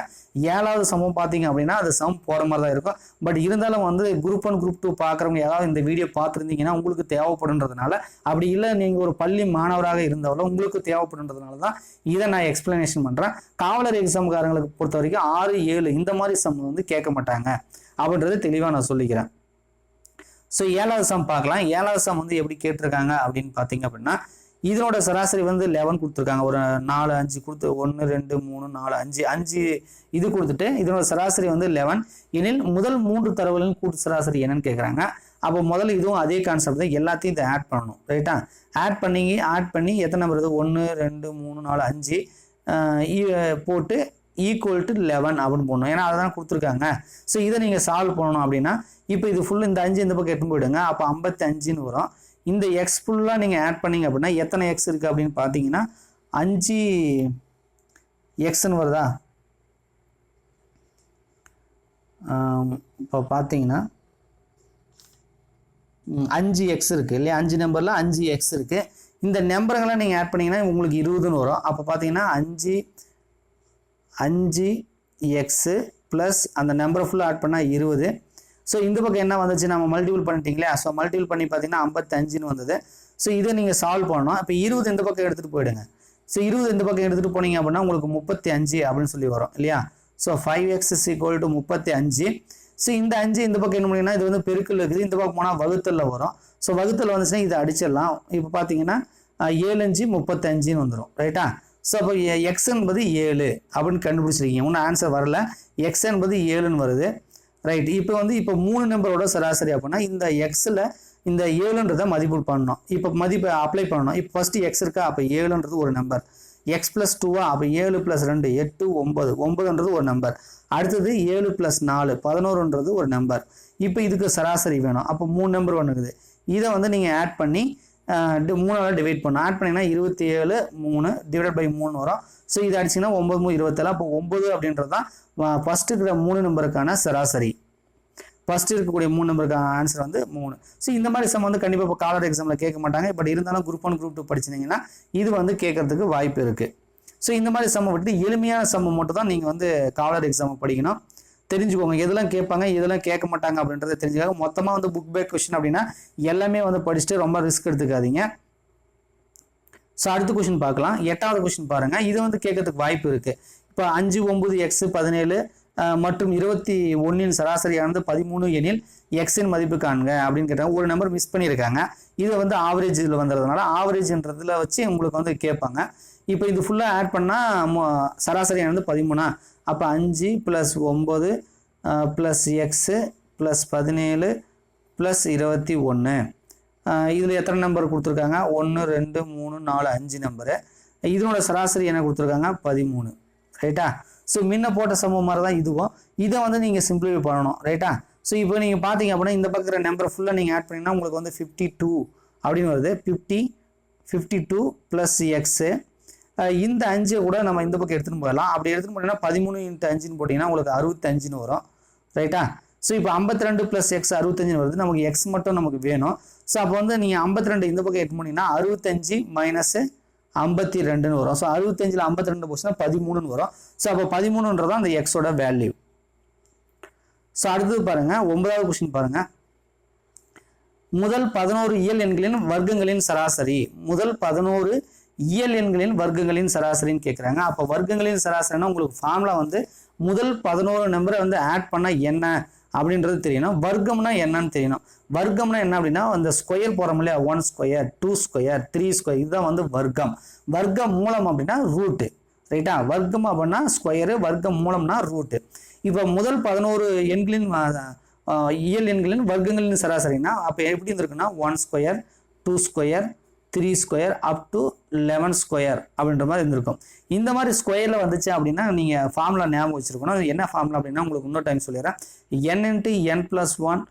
7வது சம்மும் பார்த்தீங்க அப்படின்னா அது சம் போகிற மாதிரி தான் இருக்கும். பட் இருந்தாலும் வந்து குரூப் 1 குரூப் 2 பார்க்குறவங்க ஏதாவது இந்த வீடியோ பார்த்துருந்தீங்கன்னா உங்களுக்கு தேவைப்படுன்றதுனால, அப்படி இல்லை நீங்கள் ஒரு பள்ளி மாணவராக இருந்தாலும் உங்களுக்கு தேவைப்படுன்றதுனால தான் இதை நான் எக்ஸ்பிளனேஷன் பண்ணுறேன். காவலர் எக்ஸாம்காரங்களுக்கு பொறுத்த வரைக்கும் 6 7 இந்த மாதிரி சம் வந்து கேட்க மாட்டாங்க அப்படின்றது தெளிவாக நான் சொல்லிக்கிறேன். ஸோ 7வது சம் பார்க்கலாம். 7வது சம் வந்து எப்படி கேட்டிருக்காங்க அப்படின்னு பார்த்தீங்க அப்படின்னா இதனோட சராசரி வந்து 11 கொடுத்துருக்காங்க. ஒரு 4 5 கொடுத்து 1 2 3 4 5 5 இது கொடுத்துட்டு இதனோட சராசரி வந்து 11 எனில் முதல் 3 தரவுகளின் கூட்டு சராசரி என்னன்னு கேட்குறாங்க. அப்போ முதல்ல இதுவும் அதே கான்செப்ட் தான், எல்லாத்தையும் இதை ஆட் பண்ணணும். ரைட்டா? ஆட் பண்ணி எத்தனை நம்பர் வருது? 1 2 3 4 5 போட்டு ஈக்குவல் டு 11 அப்படின்னு போடணும். ஏன்னா அதை தான் கொடுத்துருக்காங்க. ஸோ இதை நீங்கள் சால்வ் பண்ணணும் அப்படின்னா இப்போ இது ஃபுல்லு இந்த 5 இந்த பக்கம் எடுத்துன்னு போயிடுங்க. அப்போ 55ன்னு வரும். இந்த எக்ஸ் ஃபுல்லாக நீங்கள் ஆட் பண்ணீங்க அப்படின்னா எத்தனை எக்ஸ் இருக்குது அப்படின்னு பார்த்தீங்கன்னா 5 எக்ஸ்ன்னு வருதா? இப்போ பார்த்தீங்கன்னா 5 எக்ஸ் இருக்குது இல்லையா? 5 நம்பரில் 5 எக்ஸ் இருக்குது. இந்த நம்பருங்கெல்லாம் நீங்கள் ஆட் பண்ணிங்கன்னா உங்களுக்கு 20ன்னு வரும். அப்போ பார்த்தீங்கன்னா 5 எக்ஸு ப்ளஸ் அந்த நம்பரை ஃபுல்லாக ஆட் பண்ணால் 20. ஸோ இந்த பக்கம் என்ன வந்துச்சு? நம்ம மல்டிபிள் பண்ணிட்டீங்களே. ஸோ மல்டிபிள் பண்ணி பார்த்தீங்கன்னா 55ன்னு வந்தது. ஸோ இதை நீங்கள் சால்வ் பண்ணணும். இப்போ 20 இந்த பக்கம் எடுத்துகிட்டு போயிடுங்க. ஸோ 20 இந்த பக்கம் எடுத்துகிட்டு போனீங்க அப்படின்னா உங்களுக்கு 35 அப்படின்னு சொல்லி வரும் இல்லையா? So 5x = 35. ஸோ இந்த 5 இந்த பக்கம் என்ன பண்ணிங்கன்னா இது வந்து பெருக்கல் இருக்குது. இந்த பக்கம் போனால் வகுத்தலில் வரும். ஸோ வகுத்தல் வந்துச்சுன்னா இதை அடிச்சிடலாம். இப்போ பார்த்தீங்கன்னா 7 5 35ன்னு வந்துடும். ரைட்டா? ஸோ அப்போ எக்ஸ் என்பது 7 அப்படின்னு கண்டுபிடிச்சிருக்கீங்க. ஒன்றும் ஆன்சர் வரல. எக்ஸ் என்பது 7ன்னு வருது. ரைட். இப்போ 3 நம்பரோட சராசரி அப்படின்னா இந்த எக்ஸில் இந்த 7ன்றதை மதிப்பு பண்ணணும். இப்போ மதிப்பை அப்ளை பண்ணணும். இப்போ ஃபஸ்ட்டு எக்ஸ் இருக்கா? அப்போ 7ன்றது ஒரு நம்பர். எக்ஸ் + 2 அப்போ 7 + 2 8 9 9ன்றது ஒரு நம்பர். அடுத்தது 7 + 4 11ன்றது ஒரு நம்பர். இப்போ இதுக்கு சராசரி வேணும். அப்போ 3 நம்பர் வந்துக்குது. இதை நீங்கள் ஆட் பண்ணி 3ஆல் டிவைட் பண்ணணும். ஆட் பண்ணிங்கன்னா 27 3 ÷ 3 வரும். ஸோ இது அடிச்சிங்கன்னா 9 3 27. அப்போ 9 அப்படின்றது தான் ஃபஸ்ட்டு இருக்கிற 3 நம்பருக்கான சராசரி. ஃபஸ்ட்டு இருக்கக்கூடிய 3 நம்பருக்கான ஆன்சர் வந்து 3. ஸோ இந்த மாதிரி சம் கண்டிப்பாக இப்போ காலர் எக்ஸாமில் கேட்க மாட்டாங்க. பட் இருந்தாலும் குரூப் 1 குரூப் 2 படிச்சிங்கன்னா இது கேட்கறதுக்கு வாய்ப்பு இருக்குது. ஸோ இந்த மாதிரி சம்மை விட்டு எளிமையான சம்மை மட்டும் தான் நீங்கள் காலர் எக்ஸாமை படிக்கணும். தெரிஞ்சுக்கோங்க எதெல்லாம் கேட்பாங்க எதெல்லாம் கேட்க மாட்டாங்க அப்படின்றத தெரிஞ்சுக்காங்க. மொத்தமாக புக் பேக் கொஸ்டின் அப்படின்னா எல்லாமே படிச்சுட்டு ரொம்ப ரிஸ்க் எடுத்துக்காதீங்க. ஸோ அடுத்த கொஸ்டின் பார்க்கலாம். 8வது கொஸ்டின் பாருங்கள். இது கேட்கறதுக்கு வாய்ப்பு இருக்குது. இப்போ 5 9 x 17 மற்றும் 21ன் சராசரியானது 13 எனில் எக்ஸின் மதிப்பு காண்க அப்படின்னு கேட்டாங்க. ஒரு நம்பர் மிஸ் பண்ணியிருக்காங்க. இது ஆவரேஜ் இதில் வந்துடுறதுனால ஆவரேஜ்ன்றதுல வச்சு உங்களுக்கு கேட்பாங்க. இப்போ இது ஃபுல்லாக ஆட் பண்ணால் சராசரியானது 13. அப்போ 5 + 9 + எக்ஸு + 17 + 21. இதில் எத்தனை நம்பர் கொடுத்துருக்காங்க? 1 2 3 4 5 நம்பரு. இதனோட சராசரி என்ன கொடுத்துருக்காங்க? 13. ரைட்டா? ஸோ முன்ன போட்ட சமம் மாதிரி தான் இதுவும். இதை நீங்கள் சிம்பிளிஃபை பண்ணணும். ரைட்டா? ஸோ இப்போ நீங்கள் பார்த்தீங்க அப்படின்னா இந்த பக்கம் நம்பரை ஃபுல்லாக நீங்கள் ஆட் பண்ணிங்கன்னா உங்களுக்கு 52 அப்படின்னு வருது. 52 + எக்ஸு. இந்த 5 கூட நம்ம இந்த பக்கம் எடுத்துகிட்டு போயிடலாம். அப்படி எடுத்துகிட்டு போனீங்கன்னா 13 × 5ன்னு போட்டிங்கன்னா உங்களுக்கு 65ன்னு வரும். ரைட்டா? ஸோ இப்போ 52 + x 65ன்னு வருது. நமக்கு எக்ஸ் மட்டும் நமக்கு வேணும். ஸோ அப்போ நீங்கள் 52 இந்த பக்கம் எடுத்து போனீங்கன்னா 65 - 52ன்னு வரும். ஸோ 65ல் 52 போச்சுன்னா 13ன்னு வரும். ஸோ அப்போ 13ன்றது அந்த எக்ஸோட வேல்யூ. ஸோ அடுத்தது பாருங்கள். 9வது கொஸ்டின் பாருங்கள். முதல் 11 இயல் எண்களின் வர்க்கங்களின் சராசரி. முதல் 11 இயல் எண்களின் வர்க்கங்களின் சராசரின்னு கேட்குறாங்க. அப்போ வர்க்கங்களின் சராசரினா உங்களுக்கு ஃபார்முலா முதல் 11 நம்பரை ஆட் பண்ணால் என்ன அப்படின்றது தெரியணும். வர்க்கம்னா என்னன்னு தெரியணும். வர்க்கம்னா என்ன அப்படின்னா அந்த ஸ்கொயர் போகிறோம் இல்லையா? 1 ஸ்கொயர் 2 ஸ்கொயர் 3 ஸ்கொயர் இதுதான் வர்க்கம். வர்க்க மூலம் அப்படின்னா ரூட்டு. ரைட்டா? வர்க்கம் அப்படின்னா ஸ்கொயரு, வர்க்க மூலம்னா ரூட்டு. இப்போ முதல் 11 எண்களின் இயல் எண்களின் வர்க்கங்களின் சராசரினா அப்போ எப்படி இருந்திருக்குன்னா 1 square 2 square 3 square up to 11 square அப்படின்ற மாதிரி இருந்திருக்கும். இந்த மாதிரி ஸ்கொயரில் வந்துச்சு அப்படின்னா நீங்கள் ஃபார்முலா ஞாபகம் வச்சுருக்கணும். என்ன ஃபார்முலா அப்படின்னா உங்களுக்கு இன்னொரு டைம் சொல்லிடுறேன். n × n + 1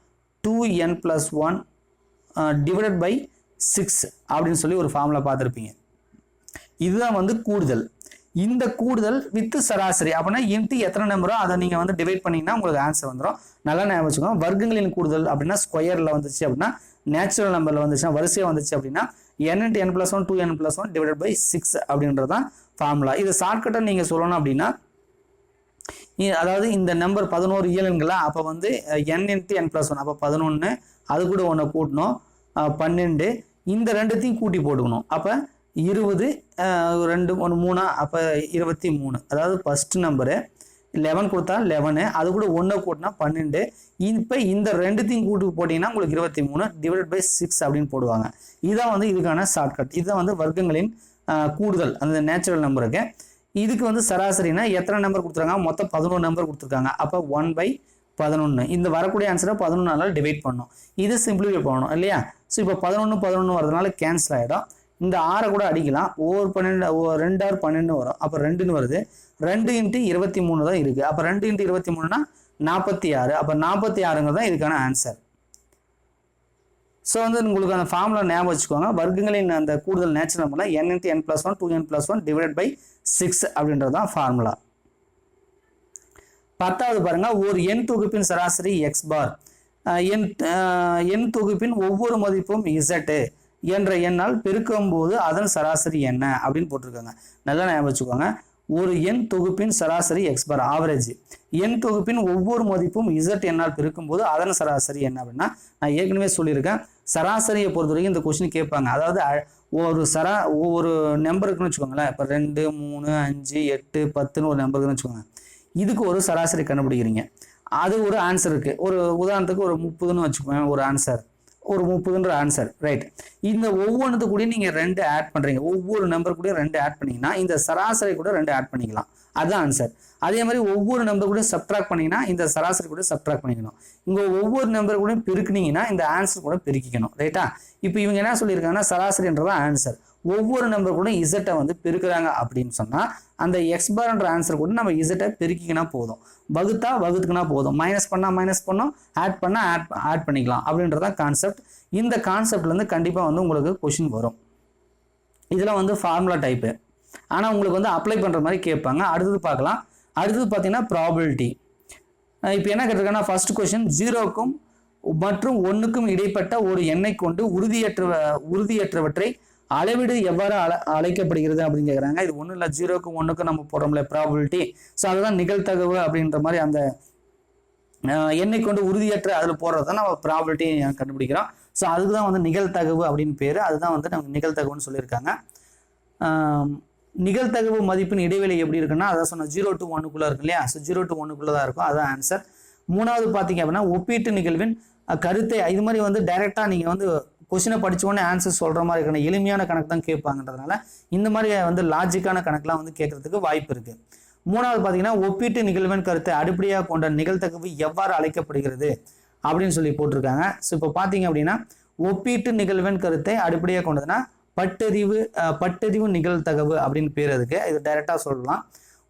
2n + 1 / 6 அப்படின்னு சொல்லி ஒரு ஃபார்முலா பார்த்துருப்பீங்க. இதுதான் கூடுதல். இந்த கூடுதல் வித் சராசரி அப்படின்னா இன்ட்டு எத்தனை நம்பரோ அதை நீங்கள் டிவைட் பண்ணிங்கன்னா உங்களுக்கு ஆன்சர் வந்துடும். நல்லா ஞாபகம் வச்சுக்கோங்க. வர்க்கங்களின் கூடுதல் அப்படின்னா ஸ்கொயரில் வந்துச்சு அப்படின்னா நேச்சுரல் நம்பரில் வந்துச்சுன்னா வரிசையாக வந்துச்சு அப்படின்னா n × n + 1 2n + 1 / 6 அப்படின்றது தான் ஃபார்முலா. இது ஷார்ட்கட்டாக நீங்கள் சொல்லணும் அப்படின்னா அதாவது இந்த நம்பர் 11 இயல் எண்களா? அப்போ n × n + 1 அப்போ 11 அது கூட 1 கூட்டணும் 12 இந்த ரெண்டுத்தையும் கூட்டி போட்டுக்கணும். அப்போ 20 2 1 3 அப்போ 23. அதாவது ஃபர்ஸ்ட் நம்பரு 11 கொடுத்தா 11, அது கூட 1 கூட்டினா 12. இப்போ இந்த ரெண்டுத்தையும் கூட்டு போட்டிங்கன்னா உங்களுக்கு 23 டிவைடட் பை 6 அப்படின்னு போடுவாங்க. இதுதான் வந்து இதுக்கான ஷார்ட்கட். இதுதான் வந்து வர்க்கங்களின் கூடுதல் அந்த நேச்சுரல் நம்பருக்கு. இதுக்கு வந்து சராசரினா எத்தனை நம்பர் கொடுத்துருக்காங்க, மொத்தம் 11 நம்பர் கொடுத்துருக்காங்க. அப்போ 1/11 இந்த வரக்கூடிய ஆன்சரை 11 டிவைட் பண்ணணும். இது சிம்பிளிஃபை பண்ணணும் இல்லையா. ஸோ இப்போ 11 வரதுனால கேன்சல் ஆகிடும். இந்த 6 கூட அடிக்கலாம். ஒவ்வொரு 12 2 12 வரும். அப்போ 2ன்னு வருது. 2 × 23 தான் இருக்குது. அப்போ 2 × 23னா 46. அப்போ 46ங்கிறது தான் இதுக்கான ஆன்சர். ஸோ வந்து உங்களுக்கு அந்த ஃபார்முலா ஞாபகம் வச்சுக்கோங்க. வர்க்கங்களின் அந்த கூடுதல் நேச்சுரல் நம்பர்னா n × n + 1 2n + 1 divided by 6 அப்படின்றது தான் ஃபார்முலா. 10வது பாருங்க, ஒரு எண் தொகுப்பின் சராசரி x பார். எண் தொகுப்பின் ஒவ்வொரு மதிப்பும் z என்ற எண்ணால் பெருக்கும் போது அதன் சராசரி என்ன அப்படின்னு போட்டிருக்காங்க. நல்லா ஞாபகம் வச்சுக்கோங்க. ஒரு எண் தொகுப்பின் சராசரி x பார் ஆவரேஜ். எண் தொகுப்பின் ஒவ்வொரு மதிப்பும் z எண்ணால் பெருக்கும் போது அதன் சராசரி என்ன அப்படின்னா, நான் ஏற்கனவே சொல்லியிருக்கேன், சராசரியை பொறுத்த வரைக்கும் இந்த கொஸ்டின் கேட்பாங்க. அதாவது ஒவ்வொரு நம்பருக்குன்னு வச்சுக்கோங்களேன். இப்போ 2 3 5 8 10ன்னு ஒரு நம்பருக்குன்னு வச்சுக்கோங்க. இதுக்கு ஒரு சராசரி கண்டுபிடிக்கிறீங்க. அது ஒரு ஆன்சர் இருக்கு. ஒரு உதாரணத்துக்கு ஒரு 30ன்னு வச்சுக்கோங்க, ஒரு ஆன்சர், ஒரு 30ன்ற ஆன்சர், ரைட். இந்த ஒவ்வொன்றுத்து கூட நீங்க 2 ஆட் பண்றீங்க. ஒவ்வொரு நம்பர் கூட 2 ஆட் பண்ணீங்கன்னா இந்த சராசரி கூட 2 ஆட் பண்ணிக்கலாம். அதுதான் ஆன்சர். அதே மாதிரி ஒவ்வொரு நம்பர் கூட சப்ட்ராக்ட் பண்ணீங்கன்னா இந்த சராசரி கூட சப்ட்ராக்ட் பண்ணிக்கணும். இங்க ஒவ்வொரு நம்பர் கூட பெருக்குனீங்கன்னா இந்த ஆன்சர் கூட பெருக்கிக்கணும், ரைட்டா. இப்போ இவங்க என்ன சொல்லியிருக்காங்கன்னா சராசரின்றதான் ஆன்சர். ஒவ்வொரு நம்பர் கூட இசட்டை வந்து பெருக்குறாங்க அப்படின்னு சொன்னா அந்த எக்ஸ் பார்ன்ற ஆன்சர் கூட நம்ம இசட்டை பெருக்கிக்கினா போதும், வகுத்துக்கினா போதும், மைனஸ் பண்ணோம், ஆட் பண்ணா ஆட் பண்ணிக்கலாம் அப்படின்றதான் கான்செப்ட். இந்த கான்செப்ட்ல இருந்து கண்டிப்பா வந்து உங்களுக்கு கொஸ்டின் வரும். இதெல்லாம் வந்து ஃபார்முலா டைப்பு. ஆனா உங்களுக்கு வந்து அப்ளை பண்ற மாதிரி கேட்பாங்க. அடுத்தது பார்க்கலாம். அடுத்தது பார்த்தீங்கன்னா ப்ராபபிலிட்டி. இப்போ என்ன கேட்டிருக்காங்கன்னா ஃபர்ஸ்ட் கொஸ்டின், 0க்கும் மற்றும் 1க்கும் இடைப்பட்ட ஒரு எண்ணை கொண்டு உறுதியற்றவற்றை அளவீடு எவ்வாறு அழைக்கப்படுகிறது அப்படின்னு கேட்குறாங்க. இது ஒன்றும் இல்லை, 0க்கும் 1க்கும் நம்ம போடுறோம்ல ப்ராபபிலிட்டி. ஸோ அதுதான் நிகழ்தகவு அப்படின்ற மாதிரி அந்த எண்ணை கொண்டு உறுதியற்ற அதில் போடுறது தான் நம்ம ப்ராபபிலிட்டி கண்டுபிடிக்கிறோம். ஸோ அதுக்கு தான் வந்து நிகழ்தகவு அப்படின்னு பேர். அதுதான் வந்து நமக்கு நிகழ்தகவுன்னு சொல்லியிருக்காங்க. நிகழ்தகவு மதிப்பின் இடைவெளி எப்படி இருக்குன்னா, அதான் சொன்ன 0 to 1க்குள்ள இருக்கு இல்லையா. ஸோ 0 to 1க்குள்ள தான் இருக்கும். அதான் ஆன்சர். 3வது பார்த்தீங்க அப்படின்னா ஒப்பீட்டு நிகழ்வின் கருத்தை, இது மாதிரி வந்து டைரக்டா நீங்க வந்து கொஸ்டினை படிச்ச உடனே ஆன்சர் சொல்ற மாதிரி இருக்கணும். எளிமையான கணக்கு தான் கேட்பாங்கன்றதுனால இந்த மாதிரி வந்து லாஜிக்கான கணக்குலாம் வந்து கேட்கறதுக்கு வாய்ப்பு இருக்கு. 3வது பார்த்தீங்கன்னா ஒப்பீட்டு நிகழ்வின் கருத்தை அடிப்படையாக கொண்ட நிகழ்தகவு எவ்வாறு அழைக்கப்படுகிறது அப்படின்னு சொல்லி போட்டிருக்காங்க. ஸோ இப்போ பார்த்தீங்க அப்படின்னா ஒப்பீட்டு நிகழ்வின் கருத்தை அடிப்படையாக கொண்டதுன்னா பட்டறிவு நிகழ்தகவு அப்படின்னு பேர் அதுக்கு. இது டைரக்டா சொல்லலாம்.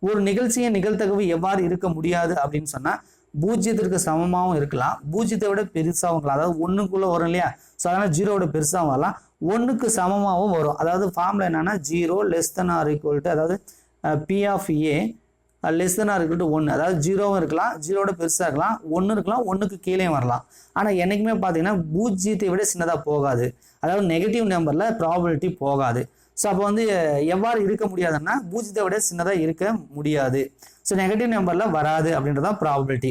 ஒரு நிகழ்ச்சியின் நிகழ்தகவு எவ்வாறு இருக்க முடியாது அப்படின்னு சொன்னா, 0க்கு சமமாகவும் இருக்கலாம், 0த்தை விட பெருசாகவும் இருக்கலாம். அதாவது 1க்குள்ள வரும் இல்லையா. ஸோ அதனால 0வோட பெருசாகவும் வரலாம், 1க்கு சமமாகவும் வரும். அதாவது ஃபார்முலா என்னன்னா 0 <= அதாவது P of A <= 1. அதாவது 0வும் இருக்கலாம், 0வோட பெருசாக இருக்கலாம், 1 இருக்கலாம், 1க்கு கீழே வரலாம். ஆனால் என்னைக்குமே பார்த்தீங்கன்னா 0த்தை விட சின்னதாக போகாது. அதாவது நெகட்டிவ் நம்பர்ல ப்ராபபிலிட்டி போகாது. ஸோ அப்போ வந்து எவ்வாறு இருக்க முடியாதுன்னா 0த்தை விட சின்னதாக இருக்க முடியாது. ஸோ நெகட்டிவ் நம்பர்ல வராது அப்படின்றதான் ப்ராபபிலிட்டி.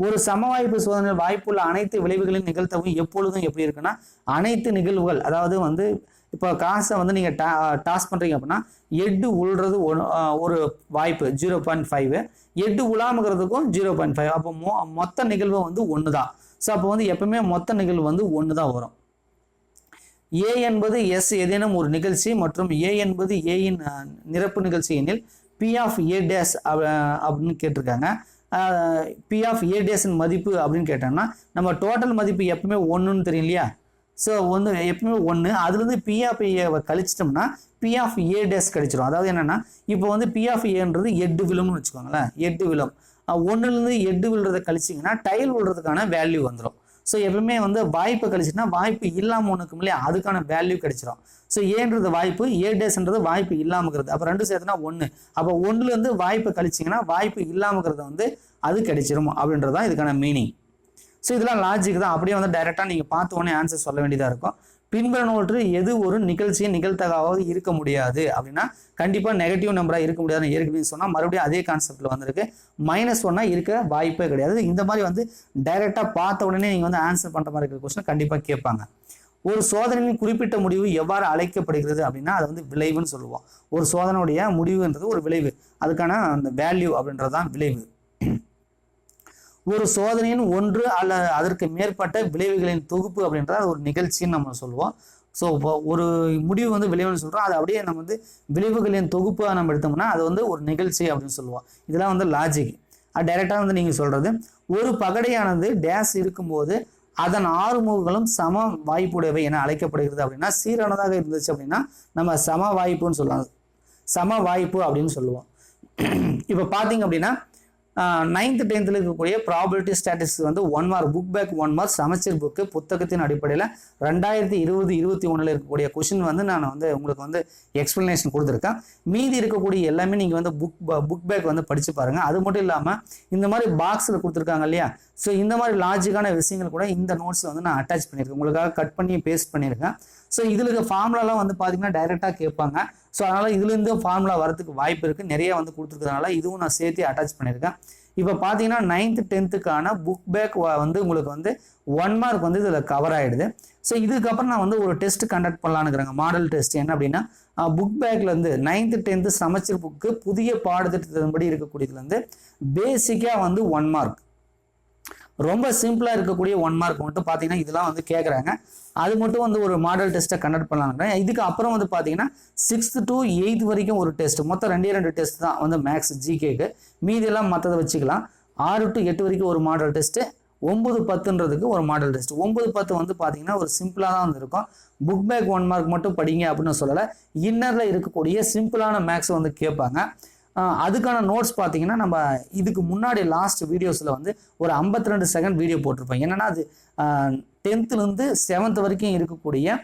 ஒரு சமவாய்ப்பு சோதனை வாய்ப்புள்ள அனைத்து விளைவுகளின் நிகழ்தகவு எப்பொழுதும் எப்படி இருக்குன்னா, அனைத்து நிகழ்வுகள், அதாவது வந்து இப்போ காசை வந்து நீங்க டாஸ் பண்றீங்க அப்படின்னா எட்டு உள்றது ஒரு வாய்ப்பு 0.5, எட்டு உலாமுகிறதுக்கும் 0.5. அப்போ மொத்த நிகழ்வு வந்து 1 தான். ஸோ அப்போ வந்து எப்பவுமே மொத்த நிகழ்வு வந்து 1 தான் வரும். ஏ என்பது எஸ் ஏதேனும் ஒரு நிகழ்ச்சி மற்றும் ஏ என்பது ஏயின் நிரப்பு நிகழ்ச்சி எனில் P of A dash அப்படின்னு கேட்டிருக்காங்க. P of A dash மதிப்பு அப்படின்னு கேட்டோம்னா நம்ம டோட்டல் மதிப்பு எப்பவுமே 1ன்னு தெரியும் இல்லையா. ஸோ வந்து எப்பவுமே 1, அதுலேருந்து P of A கழிச்சிட்டோம்னா P of A dash கிடைச்சிடும். அதாவது என்னன்னா இப்போ வந்து P of Aன்றது 8 விழும்னு வச்சுக்கோங்களேன். 8 விழும். 1லேருந்து 8 விழுறதை கழிச்சிங்கன்னா டைல் விழுறதுக்கான வேல்யூ வந்துடும். ஸோ எப்பவுமே வந்து வாய்ப்பை கழிச்சுன்னா வாய்ப்பு இல்லாமல் ஒன்றுக்கும் இல்லையா, அதுக்கான வேல்யூ கிடைச்சிடும். ஸோ ஏன்றது வாய்ப்பு, A டேஸ்ன்றது வாய்ப்பு இல்லாமக்கிறது. அப்போ 2 சேர்த்துனா 1. அப்போ 1லேருந்து வாய்ப்பை கழிச்சிங்கன்னா வாய்ப்பு இல்லாமக்கிறது வந்து அது கிடைச்சிரும் அப்படின்றதான் இதுக்கான மீனிங். ஸோ இதெல்லாம் லாஜிக் தான். அப்படியே வந்து டைரெக்டாக நீங்கள் பார்த்த உடனே ஆன்சர் சொல்ல வேண்டியதாக இருக்கும். பின்வருவனவற்று எது ஒரு நிகழ்ச்சியை நிகழ்தகவாக இருக்க முடியாது அப்படின்னா கண்டிப்பாக நெகட்டிவ் நம்பராக இருக்க முடியாதுன்னு ஏற்கனவே சொன்னால் மறுபடியும் அதே கான்செப்டில் வந்திருக்கு. -1 இருக்க வாய்ப்பே கிடையாது. இந்த மாதிரி வந்து டைரெக்டாக பார்த்த உடனே நீங்கள் வந்து ஆன்சர் பண்ணுற மாதிரி இருக்கிற கொஸ்டின் கண்டிப்பாக கேட்பாங்க. ஒரு சோதனையின் குறிப்பிட்ட முடிவு எவ்வாறு அழைக்கப்படுகிறது அப்படின்னா அது வந்து விளைவுன்னு சொல்லுவோம். ஒரு சோதனையுடைய முடிவுன்றது ஒரு விளைவு, அதுக்கான அந்த வேல்யூ அப்படின்றது தான் விளைவு. ஒரு சோதனையின் ஒன்று அல்லது அதற்கு மேற்பட்ட விளைவுகளின் தொகுப்பு அப்படின்ற ஒரு நிகழ்ச்சின்னு நம்ம சொல்லுவோம். ஸோ இப்போ ஒரு முடிவு வந்து விளைவுன்னு சொல்கிறோம், அது அப்படியே நம்ம வந்து விளைவுகளின் தொகுப்பாக நம்ம எடுத்தோம்னா அது வந்து ஒரு நிகழ்ச்சி அப்படின்னு சொல்லுவோம். இதெல்லாம் வந்து லாஜிக். அது டைரெக்டாக வந்து நீங்கள் சொல்கிறது, ஒரு பகடையானது டேஸ் இருக்கும்போது அதன் ஆறுமுகங்களும் சம வாய்ப்புடையவை என அழைக்கப்படுகிறது அப்படின்னா, சீரானதாக இருந்துச்சு அப்படின்னா நம்ம சம வாய்ப்புன்னு சொல்லலாம், சம வாய்ப்பு அப்படின்னு சொல்லுவோம். இப்போ பார்த்தீங்க அப்படின்னா 9th 10th இருக்கக்கூடிய ப்ராபபிலிட்டி ஸ்டாட்டிஸ்டிக்ஸ் வந்து 1 மார்க் புக் பேக் 1 மார்க் சமச்சீர் புக்கு புத்தகத்தின் அடிப்படையில் 2020-21 இருக்கக்கூடிய கொஷின் வந்து நான் வந்து உங்களுக்கு வந்து எக்ஸ்பிளனேஷன் கொடுத்துருக்கேன். மீதி இருக்கக்கூடிய எல்லாமே நீங்கள் வந்து புக் பேக் வந்து படித்து பாருங்கள். அது மட்டும் இல்லாமல் இந்த மாதிரி பாக்ஸில் கொடுத்துருக்காங்க இல்லையா, ஸோ இந்த மாதிரி லாஜிக்கான விஷயங்கள் கூட இந்த நோட்ஸில் வந்து நான் அட்டாச் பண்ணியிருக்கேன், உங்களுக்காக கட் பண்ணி பேஸ்ட் பண்ணியிருக்கேன். ஸோ இதில் இருக்க ஃபார்முலாலாம் வந்து பார்த்தீங்கன்னா டைரெக்டாக கேட்பாங்க. ஸோ அதனால் இதுலேருந்து ஃபார்முலா வரதுக்கு வாய்ப்பு இருக்குது, நிறைய வந்து கொடுத்துருக்கறதுனால இதுவும் நான் சேர்த்து அட்டாச் பண்ணியிருக்கேன். இப்போ பார்த்தீங்கன்னா 9th 10th புக் பேக் வந்து உங்களுக்கு வந்து 1 மார்க் வந்து இதில் கவர் ஆகிடுது. ஸோ இதுக்கப்புறம் நான் வந்து ஒரு டெஸ்ட் கண்டக்ட் பண்ணலான்னுக்குறேங்க, மாடல் டெஸ்ட். என்ன அப்படின்னா புக் பேக்லேருந்து 9th 10th சமச்சீர் புக்கு புதிய பாடத்திட்டத்தின்படி இருக்கக்கூடியதுலேருந்து பேசிக்காக வந்து 1 மார்க், ரொம்ப சிம்பிளாக இருக்கக்கூடிய 1 மார்க் மட்டும் பார்த்தீங்கன்னா இதெல்லாம் வந்து கேட்குறாங்க. அது மட்டும் வந்து ஒரு மாடல் டெஸ்ட்டை கண்டக்ட் பண்ணலாங்கிறேன். இதுக்கு அப்புறம் வந்து பார்த்தீங்கன்னா 6th to 8th வரைக்கும் ஒரு டெஸ்ட், மொத்தம் 2 டெஸ்ட் தான் வந்து மேக்ஸ் ஜிகேக்கு, மீதியெல்லாம் மற்றதை வச்சுக்கலாம். 6 to 8 வரைக்கும் ஒரு மாடல் டெஸ்ட்டு, 9, 10ன்றதுக்கு ஒரு மாடல் டெஸ்ட். 9, 10 வந்து பார்த்தீங்கன்னா ஒரு சிம்பிளாக தான் வந்து இருக்கும். புக் பேக் 1 மார்க் மட்டும் படிங்க அப்படின்னு சொல்லலை, இன்னரில் இருக்கக்கூடிய சிம்பிளான மேக்ஸ் வந்து கேட்பாங்க. அதுக்கான நோட்ஸ் பார்த்தீங்கன்னா நம்ம இதுக்கு முன்னாடி லாஸ்ட் வீடியோஸில் வந்து ஒரு 52 செகண்ட் வீடியோ போட்டிருப்பேன். என்னென்னா அது 10th 7th வரைக்கும் இருக்கக்கூடிய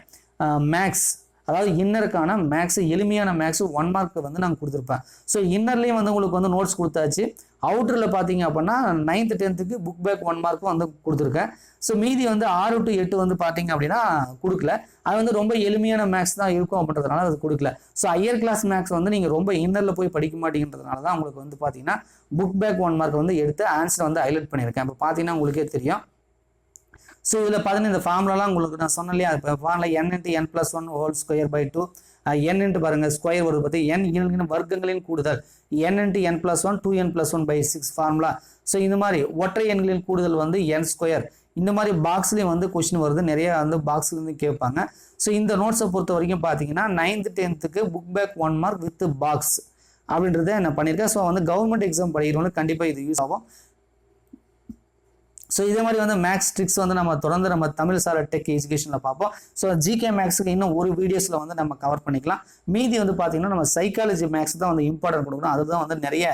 மேக்ஸ், அதாவது இன்னருக்கான மேக்ஸ், எளிமையான மேக்ஸ் 1 மார்க் வந்து நாங்கள் கொடுத்துருப்பேன். ஸோ இன்னர்லேயும் வந்து உங்களுக்கு வந்து நோட்ஸ் கொடுத்தாச்சு. அவுட்டரில் பார்த்தீங்க அப்படின்னா 9th 10th புக் பேக் 1 மார்க்கும் வந்து கொடுத்துருக்கேன். ஸோ மீதி வந்து 6 to 8 வந்து பார்த்தீங்க அப்படின்னா கொடுக்கல, அது வந்து ரொம்ப எளிமையான மேக்ஸ் தான் இருக்கும் அப்படின்றதுனால அது கொடுக்கல. ஸோ ஹையர் கிளாஸ் மேக்ஸ் வந்து நீங்கள் ரொம்ப இன்னரில் போய் படிக்க மாட்டேங்கிறதுனால தான் உங்களுக்கு வந்து பார்த்தீங்கன்னா புக் பேக் 1 மார்க் வந்து எடுத்து ஆன்சரை வந்து ஹைலைட் பண்ணியிருக்கேன். இப்போ பார்த்தீங்கன்னா உங்களுக்கே தெரியும். ஸோ இதில் பார்த்தீங்கன்னா இந்த ஃபார்முலாலாம் உங்களுக்கு நான் சொன்னேன் இல்லையா, இப்போ formula n × n+1 whole square by 2, n × பாருங்கள் ஸ்கொயர் வருது பார்த்து n வர்க்கங்களின் கூடுதல், n × n+1 2n+1/6 formula. So இந்த மாதிரி ஒற்றை எண்களின் கூடுதல் வந்து n ஸ்கொயர். இந்த மாதிரி பாக்ஸ்லேயும் வந்து கொஸ்டின் வருது, நிறைய வந்து பாக்ஸ்லேருந்து கேட்பாங்க. ஸோ இந்த நோட்ஸை பொறுத்த வரைக்கும் பார்த்தீங்கன்னா 9th 10th book back 1 mark with box அப்படின்றத நான் பண்ணியிருக்கேன். ஸோ வந்து கவர்மெண்ட் எக்ஸாம் படிக்கிறவங்களுக்கு கண்டிப்பாக இது யூஸ் ஆகும். ஸோ இதே மாதிரி வந்து மேக்ஸ் ட்ரிக்ஸ் வந்து நம்ம தொடர்ந்து நம்ம தமிழ் சார் டெக் எஜுகேஷனில் பார்ப்போம். ஸோ ஜிகே மேக்ஸுக்கு இன்னும் ஒரு வீடியோஸில் வந்து நம்ம கவர் பண்ணிக்கலாம். மீதி வந்து பார்த்தீங்கன்னா நம்ம சைக்காலஜி மேக்ஸ் தான் வந்து இம்பார்ட்டன்ட் கொடுக்கணும், அதுதான் வந்து நிறைய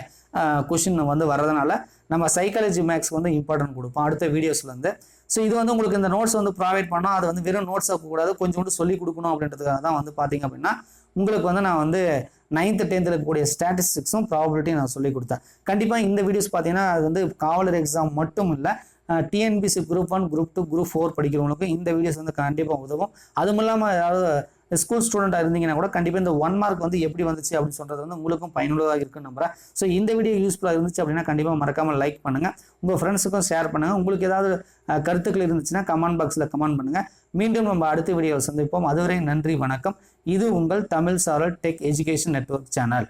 கொஷின் வந்து வர்றதுனால நம்ம சைக்காலஜி மேக்ஸ் வந்து இம்பார்ட்டன்ட் கொடுப்போம் அடுத்த வீடியோஸ்லேருந்து. ஸோ இது வந்து உங்களுக்கு இந்த நோட்ஸ் வந்து ப்ரொவைட் பண்ணோம், அது வந்து வெறும் நோட்ஸாக கூடாது, கொஞ்சோண்டு சொல்லி கொடுக்கணும் அப்படின்றதுக்காக தான் வந்து பார்த்தீங்க அப்படின்னா உங்களுக்கு வந்து நான் வந்து 9th 10th இருக்கக்கூடிய ஸ்டாட்டிஸ்டிக்ஸும் ப்ராபபிலிட்டியும் நான் சொல்லி கொடுத்தேன். கண்டிப்பாக இந்த வீடியோஸ் பார்த்தீங்கன்னா அது வந்து காவலர் எக்ஸாம் மட்டும் இல்லை, டிஎன்பிசி குரூப் 1 குரூப் 2 குரூப் 4 படிக்கிறவங்களுக்கு இந்த வீடியோஸ் வந்து கண்டிப்பாக உதவும். அதுவும் இல்லாமல் ஏதாவது ஸ்கூல் ஸ்டூடெண்ட்டாக இருந்தீங்கன்னா கூட கண்டிப்பாக இந்த 1 மார்க் வந்து எப்படி வந்துச்சு அப்படின்னு சொல்கிறது வந்து உங்களுக்கும் பயனுள்ளதாக இருக்குன்னு நம்புறேன். ஸோ இந்த வீடியோ யூஸ்ஃபுல்லாக இருந்துச்சு அப்படின்னா கண்டிப்பாக மறக்காமல் லைக் பண்ணுங்கள், உங்கள் ஃப்ரெண்ட்ஸுக்கும் ஷேர் பண்ணுங்கள். உங்களுக்கு ஏதாவது கருத்துக்கள் இருந்துச்சுன்னா கமெண்ட் பாக்ஸில் கமெண்ட் பண்ணுங்கள். மீண்டும் நம்ம அடுத்த வீடியோவை சந்திப்போம். அதுவரை நன்றி, வணக்கம். இது உங்கள் தமிழ் சாரல் டெக் எஜுகேஷன் நெட்வொர்க் சேனல்.